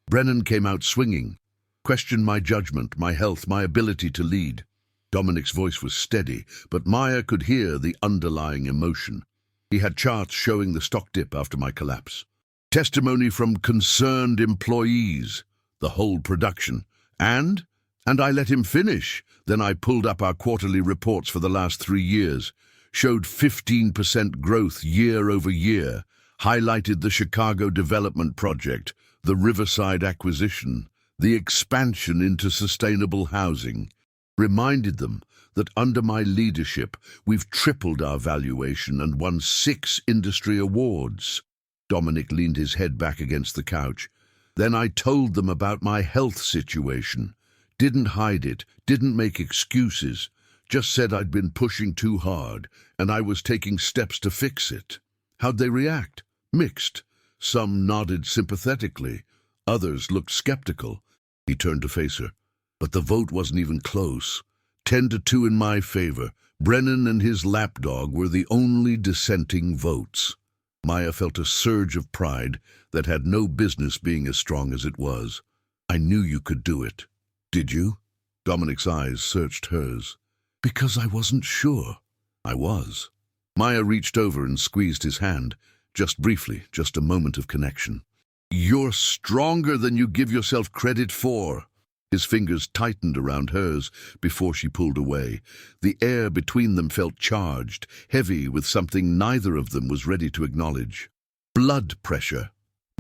"Brennan came out swinging. Questioned my judgment, my health, my ability to lead." Dominic's voice was steady, but Maya could hear the underlying emotion. "He had charts showing the stock dip after my collapse. Testimony from concerned employees." the whole production. And I let him finish. Then I pulled up our quarterly reports for the last 3 years, showed 15% growth year over year, highlighted the Chicago development project, the Riverside acquisition, the expansion into sustainable housing, reminded them that under my leadership, we've tripled our valuation and won 6 industry awards. Dominic leaned his head back against the couch. Then I told them about my health situation. Didn't hide it, didn't make excuses, just said I'd been pushing too hard and I was taking steps to fix it. How'd they react? Mixed. Some nodded sympathetically, others looked skeptical. He turned to face her. But the vote wasn't even close. 10-2 in my favor. Brennan and his lapdog were the only dissenting votes. Maya felt a surge of pride that had no business being as strong as it was. I knew you could do it. Did you? Dominic's eyes searched hers. Because I wasn't sure. I was. Maya reached over and squeezed his hand, just briefly, just a moment of connection. You're stronger than you give yourself credit for. His fingers tightened around hers before she pulled away. The air between them felt charged, heavy with something neither of them was ready to acknowledge. Blood pressure,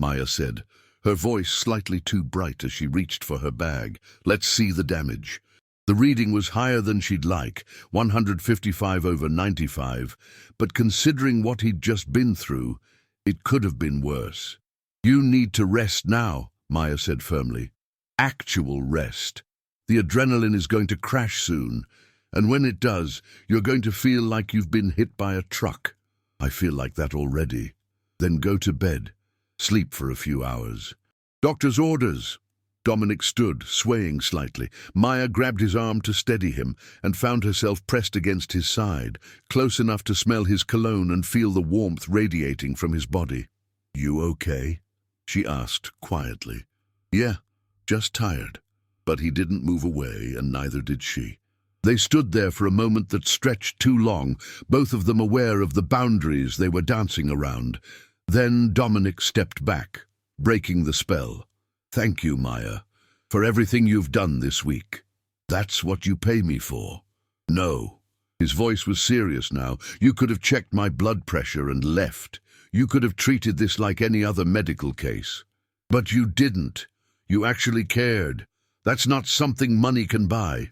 Maya said, her voice slightly too bright as she reached for her bag. Let's see the damage. The reading was higher than she'd like, 155/95, but considering what he'd just been through, it could have been worse. You need to rest now, Maya said firmly. Actual rest. The adrenaline is going to crash soon, and when it does, you're going to feel like you've been hit by a truck. I feel like that already. Then go to bed. Sleep for a few hours. Doctor's orders. Dominic stood, swaying slightly. Maya grabbed his arm to steady him and found herself pressed against his side, close enough to smell his cologne and feel the warmth radiating from his body. You okay? She asked quietly. Yeah, just tired. But he didn't move away, and neither did she. They stood there for a moment that stretched too long, both of them aware of the boundaries they were dancing around. Then Dominic stepped back, breaking the spell. Thank you, Maya, for everything you've done this week. That's what you pay me for. No. His voice was serious now. You could have checked my blood pressure and left. You could have treated this like any other medical case. But you didn't. You actually cared. That's not something money can buy.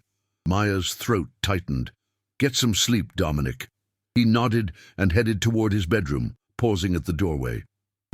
Maya's throat tightened. Get some sleep, Dominic. He nodded and headed toward his bedroom, pausing at the doorway.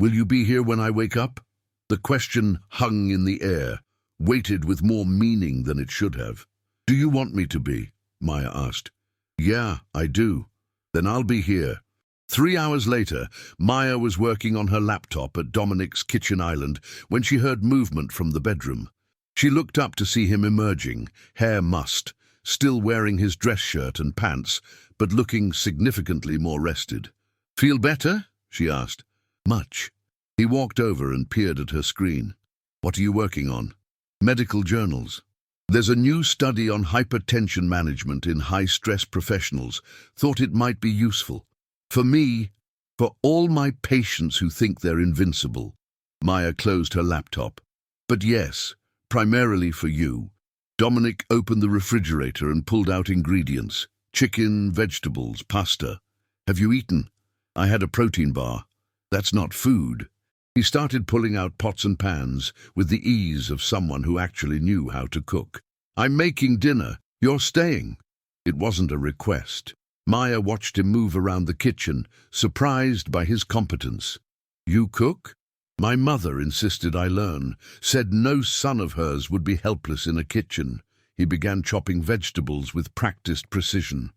Will you be here when I wake up? The question hung in the air, weighted with more meaning than it should have. Do you want me to be? Maya asked. Yeah, I do. Then I'll be here. 3 hours later, Maya was working on her laptop at Dominic's kitchen island when she heard movement from the bedroom. She looked up to see him emerging, hair mussed, still wearing his dress shirt and pants, but looking significantly more rested. Feel better? She asked. Much. He walked over and peered at her screen. What are you working on? Medical journals. There's a new study on hypertension management in high-stress professionals. Thought it might be useful. For me, for all my patients who think they're invincible. Maya closed her laptop. But yes, primarily for you. Dominic opened the refrigerator and pulled out ingredients. Chicken, vegetables, pasta. Have you eaten? I had a protein bar. That's not food. He started pulling out pots and pans with the ease of someone who actually knew how to cook. I'm making dinner. You're staying. It wasn't a request. Maya watched him move around the kitchen, surprised by his competence. You cook? My mother insisted I learn, said no son of hers would be helpless in a kitchen. He began chopping vegetables with practiced precision.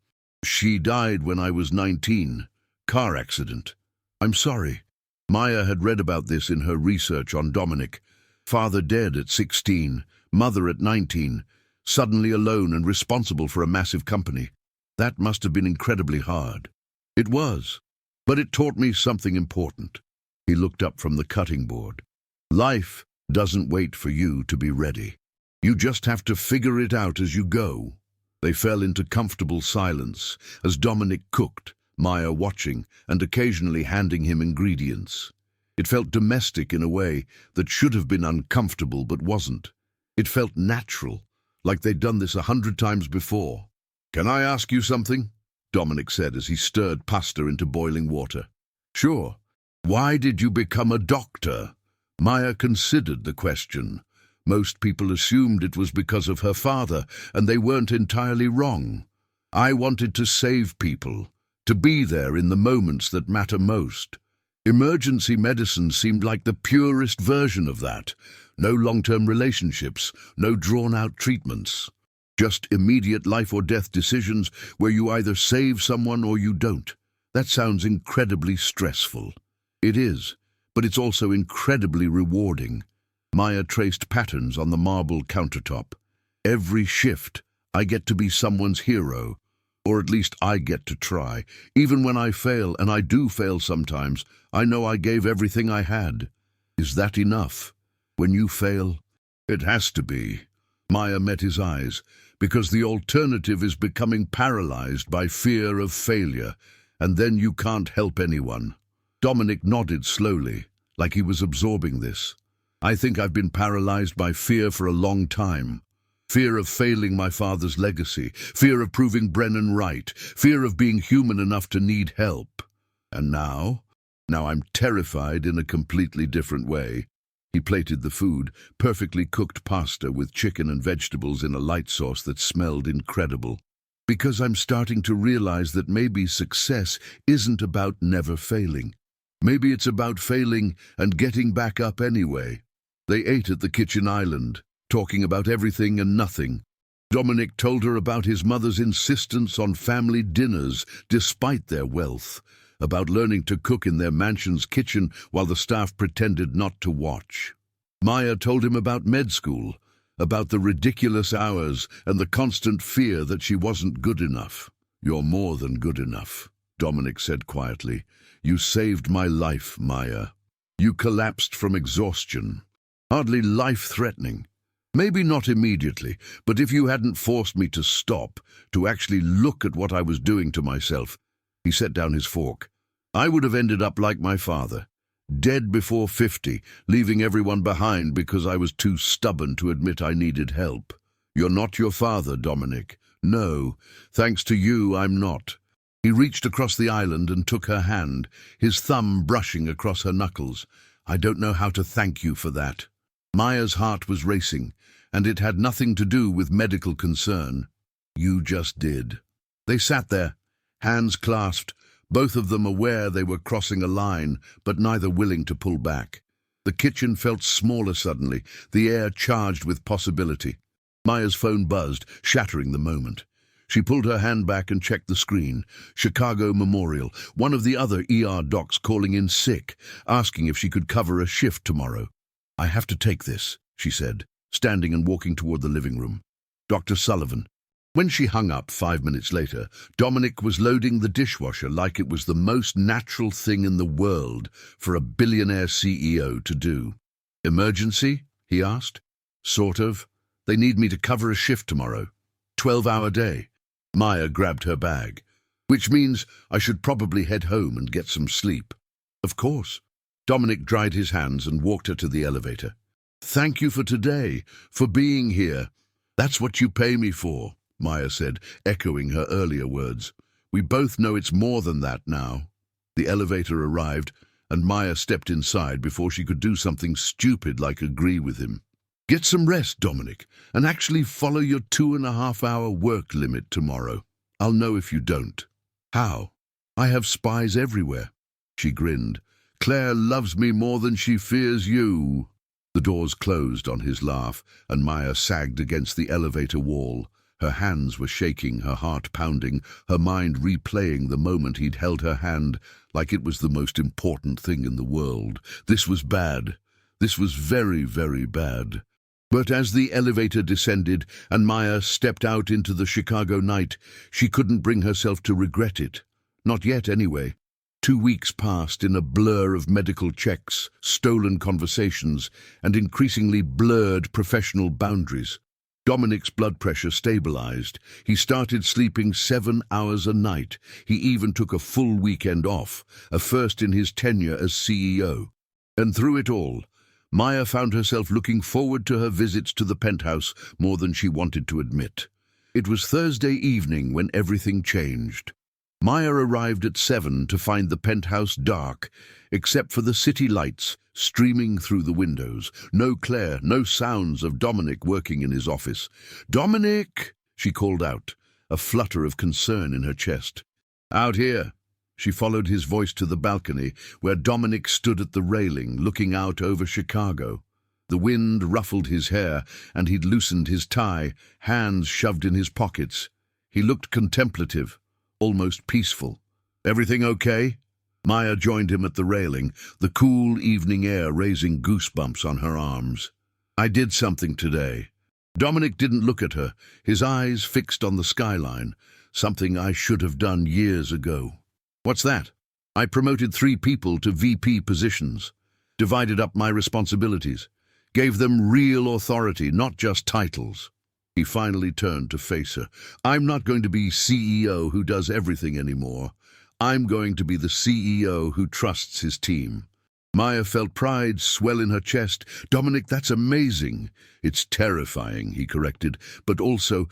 She died when I was 19. Car accident. I'm sorry. Maya had read about this in her research on Dominic. Father dead at 16, mother at 19, suddenly alone and responsible for a massive company. That must have been incredibly hard. It was, but it taught me something important. He looked up from the cutting board. Life doesn't wait for you to be ready. You just have to figure it out as you go. They fell into comfortable silence as Dominic cooked, Maya watching and occasionally handing him ingredients. It felt domestic in a way that should have been uncomfortable but wasn't. It felt natural, like they'd done this 100 times before. "Can I ask you something?" Dominic said as he stirred pasta into boiling water. "Sure. Why did you become a doctor?" Maya considered the question. Most people assumed it was because of her father, and they weren't entirely wrong. "I wanted to save people, to be there in the moments that matter most." Emergency medicine seemed like the purest version of that. No long-term relationships, no drawn-out treatments. Just immediate life or death decisions where you either save someone or you don't. That sounds incredibly stressful. It is, but it's also incredibly rewarding. Maya traced patterns on the marble countertop. Every shift, I get to be someone's hero. Or at least I get to try. Even when I fail, and I do fail sometimes, I know I gave everything I had. Is that enough? When you fail? It has to be. Maya met his eyes, because the alternative is becoming paralyzed by fear of failure, and then you can't help anyone. Dominic nodded slowly, like he was absorbing this. "I think I've been paralyzed by fear for a long time. Fear of failing my father's legacy, fear of proving Brennan right, fear of being human enough to need help. And now I'm terrified in a completely different way." He plated the food, perfectly cooked pasta with chicken and vegetables in a light sauce that smelled incredible. "Because I'm starting to realize that maybe success isn't about never failing. Maybe it's about failing and getting back up anyway." They ate at the kitchen island, talking about everything and nothing. Dominic told her about his mother's insistence on family dinners despite their wealth, about learning to cook in their mansion's kitchen while the staff pretended not to watch. Maya told him about med school, about the ridiculous hours and the constant fear that she wasn't good enough. "You're more than good enough," Dominic said quietly. "You saved my life, Maya. You collapsed from exhaustion. Hardly life-threatening. Maybe not immediately, but if you hadn't forced me to stop, to actually look at what I was doing to myself," he set down his fork, "I would have ended up like my father, dead before 50, leaving everyone behind because I was too stubborn to admit I needed help. You're not your father, Dominic. No, thanks to you, I'm not." He reached across the island and took her hand, his thumb brushing across her knuckles. "I don't know how to thank you for that." Maya's heart was racing, and it had nothing to do with medical concern. "You just did." They sat there, hands clasped, both of them aware they were crossing a line, but neither willing to pull back. The kitchen felt smaller suddenly, the air charged with possibility. Maya's phone buzzed, shattering the moment. She pulled her hand back and checked the screen. Chicago Memorial, one of the other ER docs calling in sick, asking if she could cover a shift tomorrow. "I have to take this," she said, standing and walking toward the living room. "Dr. Sullivan." When she hung up 5 minutes later, Dominic was loading the dishwasher like it was the most natural thing in the world for a billionaire CEO to do. "Emergency?" he asked. "Sort of. They need me to cover a shift tomorrow. 12-hour day." Maya grabbed her bag. "Which means I should probably head home and get some sleep." "Of course." Dominic dried his hands and walked her to the elevator. "Thank you for today, for being here. That's what you pay me for," Maya said, echoing her earlier words. "We both know it's more than that now." The elevator arrived, and Maya stepped inside before she could do something stupid like agree with him. "Get some rest, Dominic, and actually follow your 2.5-hour work limit tomorrow. I'll know if you don't." "How?" "I have spies everywhere." She grinned. "Claire loves me more than she fears you." The doors closed on his laugh, and Maya sagged against the elevator wall. Her hands were shaking, her heart pounding, her mind replaying the moment he'd held her hand like it was the most important thing in the world. This was bad. This was very, very bad. But as the elevator descended and Maya stepped out into the Chicago night, she couldn't bring herself to regret it. Not yet, anyway. 2 weeks passed in a blur of medical checks, stolen conversations, and increasingly blurred professional boundaries. Dominic's blood pressure stabilized. He started sleeping 7 hours a night. He even took a full weekend off, a first in his tenure as CEO. And through it all, Maya found herself looking forward to her visits to the penthouse more than she wanted to admit. It was Thursday evening when everything changed. Maya arrived at 7 to find the penthouse dark, except for the city lights streaming through the windows. No Claire, no sounds of Dominic working in his office. "Dominic!" she called out, a flutter of concern in her chest. "Out here." She followed his voice to the balcony, where Dominic stood at the railing, looking out over Chicago. The wind ruffled his hair, and he'd loosened his tie, hands shoved in his pockets. He looked contemplative, almost peaceful. "Everything okay?" Maya joined him at the railing, the cool evening air raising goosebumps on her arms. "I did something today." Dominic didn't look at her, his eyes fixed on the skyline. "Something I should have done years ago." "What's that?" "I promoted 3 people to VP positions, divided up my responsibilities, gave them real authority, not just titles." He finally turned to face her. "I'm not going to be CEO who does everything anymore. I'm going to be the CEO who trusts his team." Maya felt pride swell in her chest. "Dominic, that's amazing." "It's terrifying," he corrected, "but also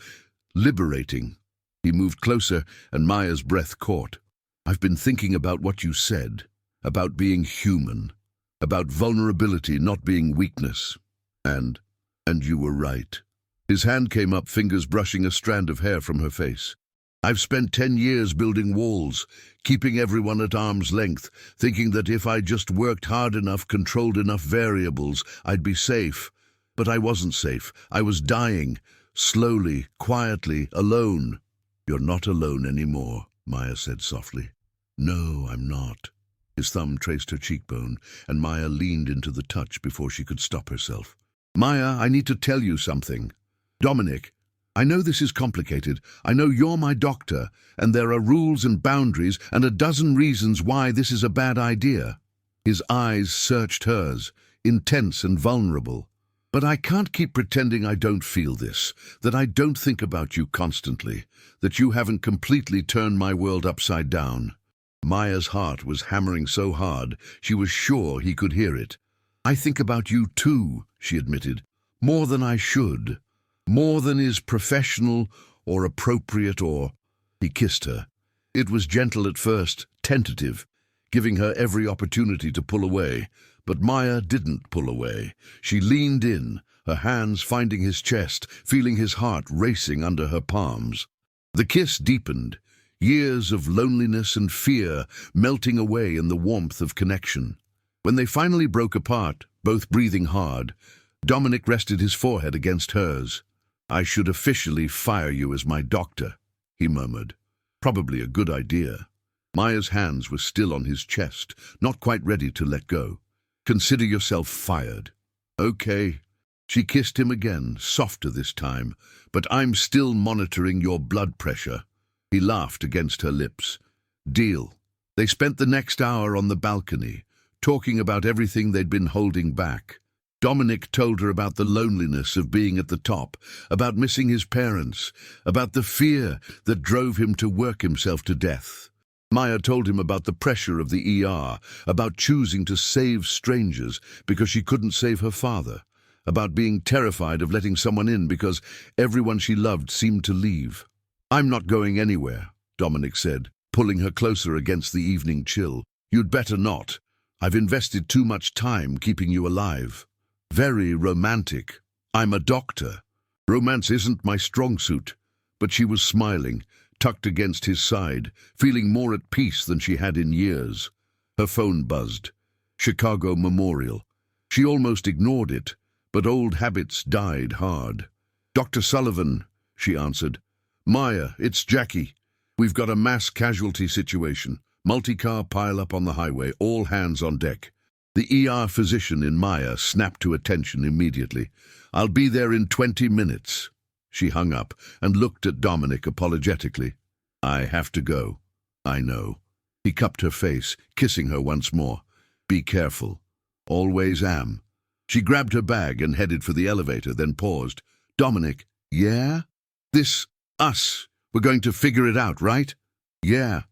liberating." He moved closer, and Maya's breath caught. "I've been thinking about what you said, about being human, about vulnerability not being weakness. And you were right." His hand came up, fingers brushing a strand of hair from her face. "I've spent 10 years building walls, keeping everyone at arm's length, thinking that if I just worked hard enough, controlled enough variables, I'd be safe. But I wasn't safe. I was dying, slowly, quietly, alone." "You're not alone anymore," Maya said softly. "No, I'm not." His thumb traced her cheekbone, and Maya leaned into the touch before she could stop herself. "Maya, I need to tell you something." "Dominic, I know this is complicated. I know you're my doctor, and there are rules and boundaries and a dozen reasons why this is a bad idea." His eyes searched hers, intense and vulnerable. "But I can't keep pretending I don't feel this, that I don't think about you constantly, that you haven't completely turned my world upside down." Maya's heart was hammering so hard she was sure he could hear it. "I think about you too," she admitted. "More than I should. More than is professional or appropriate or—" He kissed her. It was gentle at first, tentative, giving her every opportunity to pull away. But Maya didn't pull away. She leaned in, her hands finding his chest, feeling his heart racing under her palms. The kiss deepened, years of loneliness and fear melting away in the warmth of connection. When they finally broke apart, both breathing hard, Dominic rested his forehead against hers. "I should officially fire you as my doctor," he murmured. "Probably a good idea." Maya's hands were still on his chest, not quite ready to let go. "Consider yourself fired." "Okay." She kissed him again, softer this time. "But I'm still monitoring your blood pressure." He laughed against her lips. "Deal." They spent the next hour on the balcony, talking about everything they'd been holding back. Dominic told her about the loneliness of being at the top, about missing his parents, about the fear that drove him to work himself to death. Maya told him about the pressure of the ER, about choosing to save strangers because she couldn't save her father, about being terrified of letting someone in because everyone she loved seemed to leave. "I'm not going anywhere," Dominic said, pulling her closer against the evening chill. "You'd better not. I've invested too much time keeping you alive." "Very romantic. I'm a doctor. Romance isn't my strong suit." But she was smiling, tucked against his side, feeling more at peace than she had in years. Her phone buzzed. Chicago Memorial. She almost ignored it, but old habits died hard. "Dr. Sullivan," she answered. "Maya, it's Jackie. We've got a mass casualty situation. Multi-car pile-up on the highway, all hands on deck." The ER physician in Maya snapped to attention immediately. "I'll be there in 20 minutes. She hung up and looked at Dominic apologetically. "I have to go." "I know." He cupped her face, kissing her once more. "Be careful." "Always am." She grabbed her bag and headed for the elevator, then paused. "Dominic." "Yeah?" Us. We're going to figure it out, right?" "Yeah."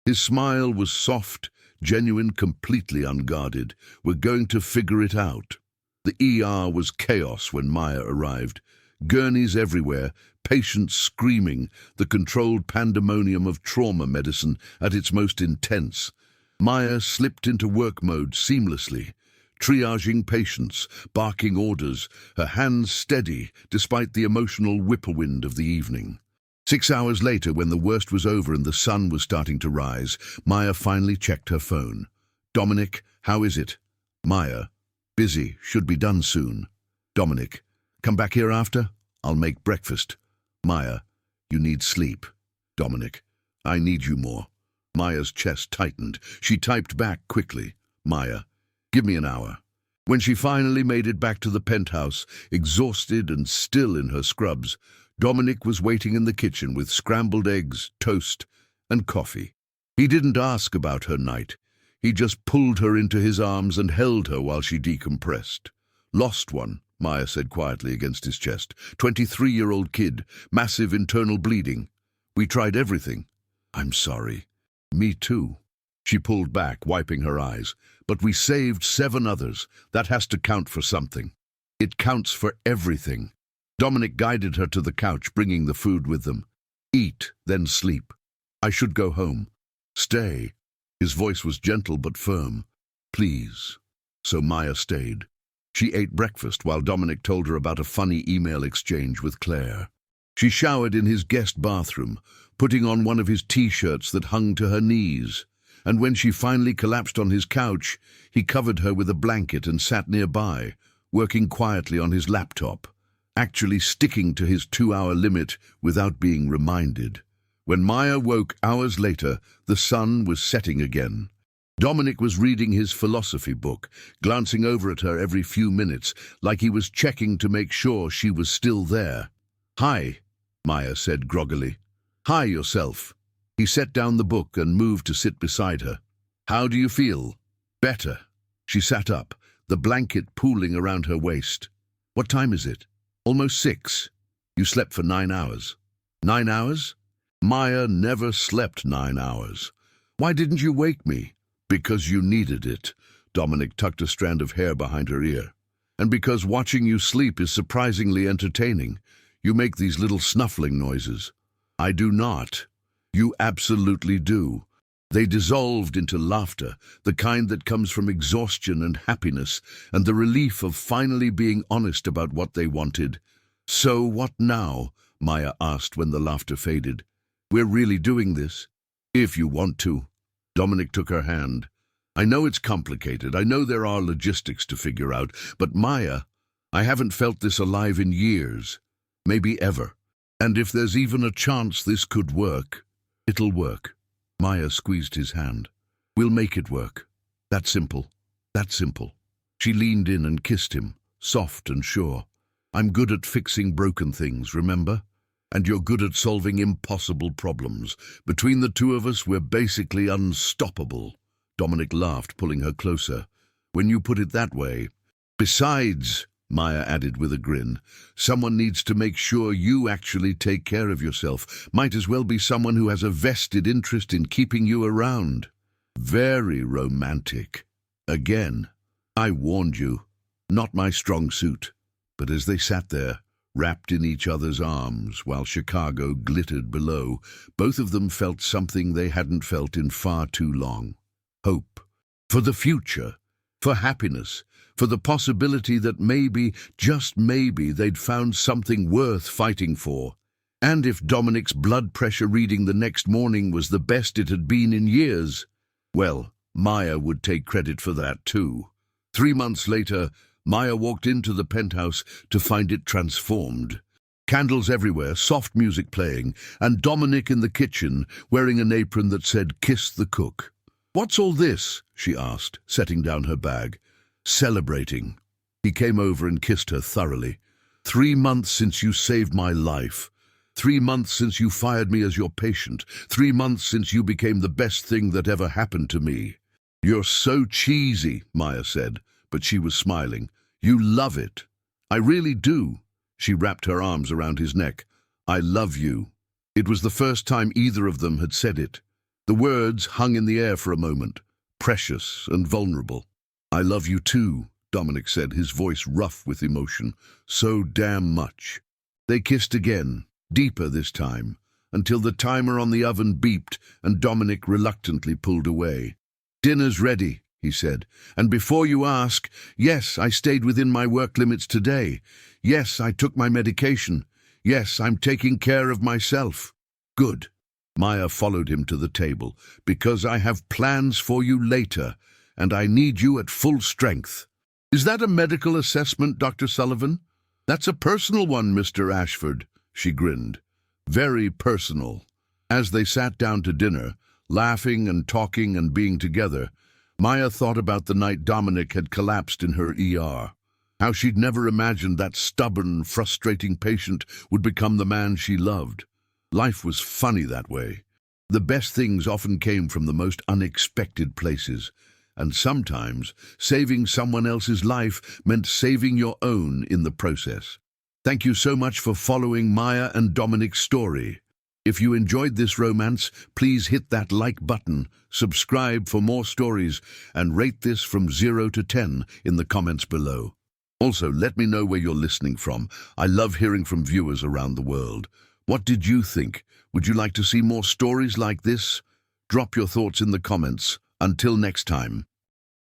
His smile was soft, genuine, completely unguarded. We're going to figure it out. The ER was chaos when Maya arrived. Gurneys everywhere, patients screaming, the controlled pandemonium of trauma medicine at its most intense. Maya slipped into work mode seamlessly, triaging patients, barking orders, her hands steady despite the emotional whirlwind of the evening. 6 hours later, when the worst was over and the sun was starting to rise, Maya finally checked her phone. "Dominic, how is it?" Maya, "Busy, should be done soon." Dominic, "Come back here after? I'll make breakfast." Maya, "You need sleep." Dominic, "I need you more." Maya's chest tightened. She typed back quickly. Maya, "Give me an hour." When she finally made it back to the penthouse, exhausted and still in her scrubs, Dominic was waiting in the kitchen with scrambled eggs, toast, and coffee. He didn't ask about her night. He just pulled her into his arms and held her while she decompressed. "Lost one," Maya said quietly against his chest. 23-year-old kid, massive internal bleeding. "We tried everything." "I'm sorry." "Me too." She pulled back, wiping her eyes. "But we saved 7 others. That has to count for something." "It counts for everything." Dominic guided her to the couch, bringing the food with them. "Eat, then sleep." "I should go home." "Stay." His voice was gentle but firm. "Please." So Maya stayed. She ate breakfast while Dominic told her about a funny email exchange with Claire. She showered in his guest bathroom, putting on one of his t-shirts that hung to her knees. And when she finally collapsed on his couch, he covered her with a blanket and sat nearby, working quietly on his laptop, actually sticking to his 2-hour limit without being reminded. When Maya woke hours later, the sun was setting again. Dominic was reading his philosophy book, glancing over at her every few minutes, like he was checking to make sure she was still there. "Hi," Maya said groggily. "Hi yourself." He set down the book and moved to sit beside her. "How do you feel?" "Better." She sat up, the blanket pooling around her waist. "What time is it?" "Almost 6. You slept for 9 hours." "9 hours?" Maya never slept 9 hours. "Why didn't you wake me?" "Because you needed it." Dominic tucked a strand of hair behind her ear. "And because watching you sleep is surprisingly entertaining. You make these little snuffling noises." "I do not." "You absolutely do." They dissolved into laughter, the kind that comes from exhaustion and happiness, and the relief of finally being honest about what they wanted. "So what now?" Maya asked when the laughter faded. "We're really doing this?" "If you want to." Dominic took her hand. "I know it's complicated. I know there are logistics to figure out. But Maya, I haven't felt this alive in years. Maybe ever. And if there's even a chance this could work, it'll work." Maya squeezed his hand. "We'll make it work. That simple. That simple." She leaned in and kissed him, soft and sure. "I'm good at fixing broken things, remember? And you're good at solving impossible problems. Between the two of us, we're basically unstoppable." Dominic laughed, pulling her closer. "When you put it that way. Besides," Maya added with a grin, "someone needs to make sure you actually take care of yourself. Might as well be someone who has a vested interest in keeping you around." Very romantic. Again. "I warned you. Not my strong suit." But as they sat there, wrapped in each other's arms, while Chicago glittered below, both of them felt something they hadn't felt in far too long. Hope. For the future. For happiness. For the possibility that maybe, just maybe, they'd found something worth fighting for. And if Dominic's blood pressure reading the next morning was the best it had been in years, well, Maya would take credit for that too. 3 months later, Maya walked into the penthouse to find it transformed. Candles everywhere, soft music playing, and Dominic in the kitchen, wearing an apron that said, "Kiss the cook." "What's all this?" she asked, setting down her bag. "Celebrating." He came over and kissed her thoroughly. 3 months since you saved my life. 3 months since you fired me as your patient. 3 months since you became the best thing that ever happened to me. "You're so cheesy," Maya said, but she was smiling. "You love it." "I really do." She wrapped her arms around his neck. "I love you." It was the first time either of them had said it. The words hung in the air for a moment, precious and vulnerable. "I love you too," Dominic said, his voice rough with emotion. "So damn much." They kissed again, deeper this time, until the timer on the oven beeped and Dominic reluctantly pulled away. "Dinner's ready," he said, "and before you ask, yes, I stayed within my work limits today. Yes, I took my medication. Yes, I'm taking care of myself." "Good." Maya followed him to the table. "Because I have plans for you later, and I need you at full strength." "Is that a medical assessment, Dr. Sullivan?" "That's a personal one, Mr. Ashford," she grinned. "Very personal." As they sat down to dinner, laughing and talking and being together, Maya thought about the night Dominic had collapsed in her ER. How she'd never imagined that stubborn, frustrating patient would become the man she loved. Life was funny that way. The best things often came from the most unexpected places, and sometimes saving someone else's life meant saving your own in the process. Thank you so much for following Maya and Dominic's story. If you enjoyed this romance, please hit that like button, subscribe for more stories, and rate this from 0 to 10 in the comments below. Also, let me know where you're listening from. I love hearing from viewers around the world. What did you think? Would you like to see more stories like this? Drop your thoughts in the comments. Until next time.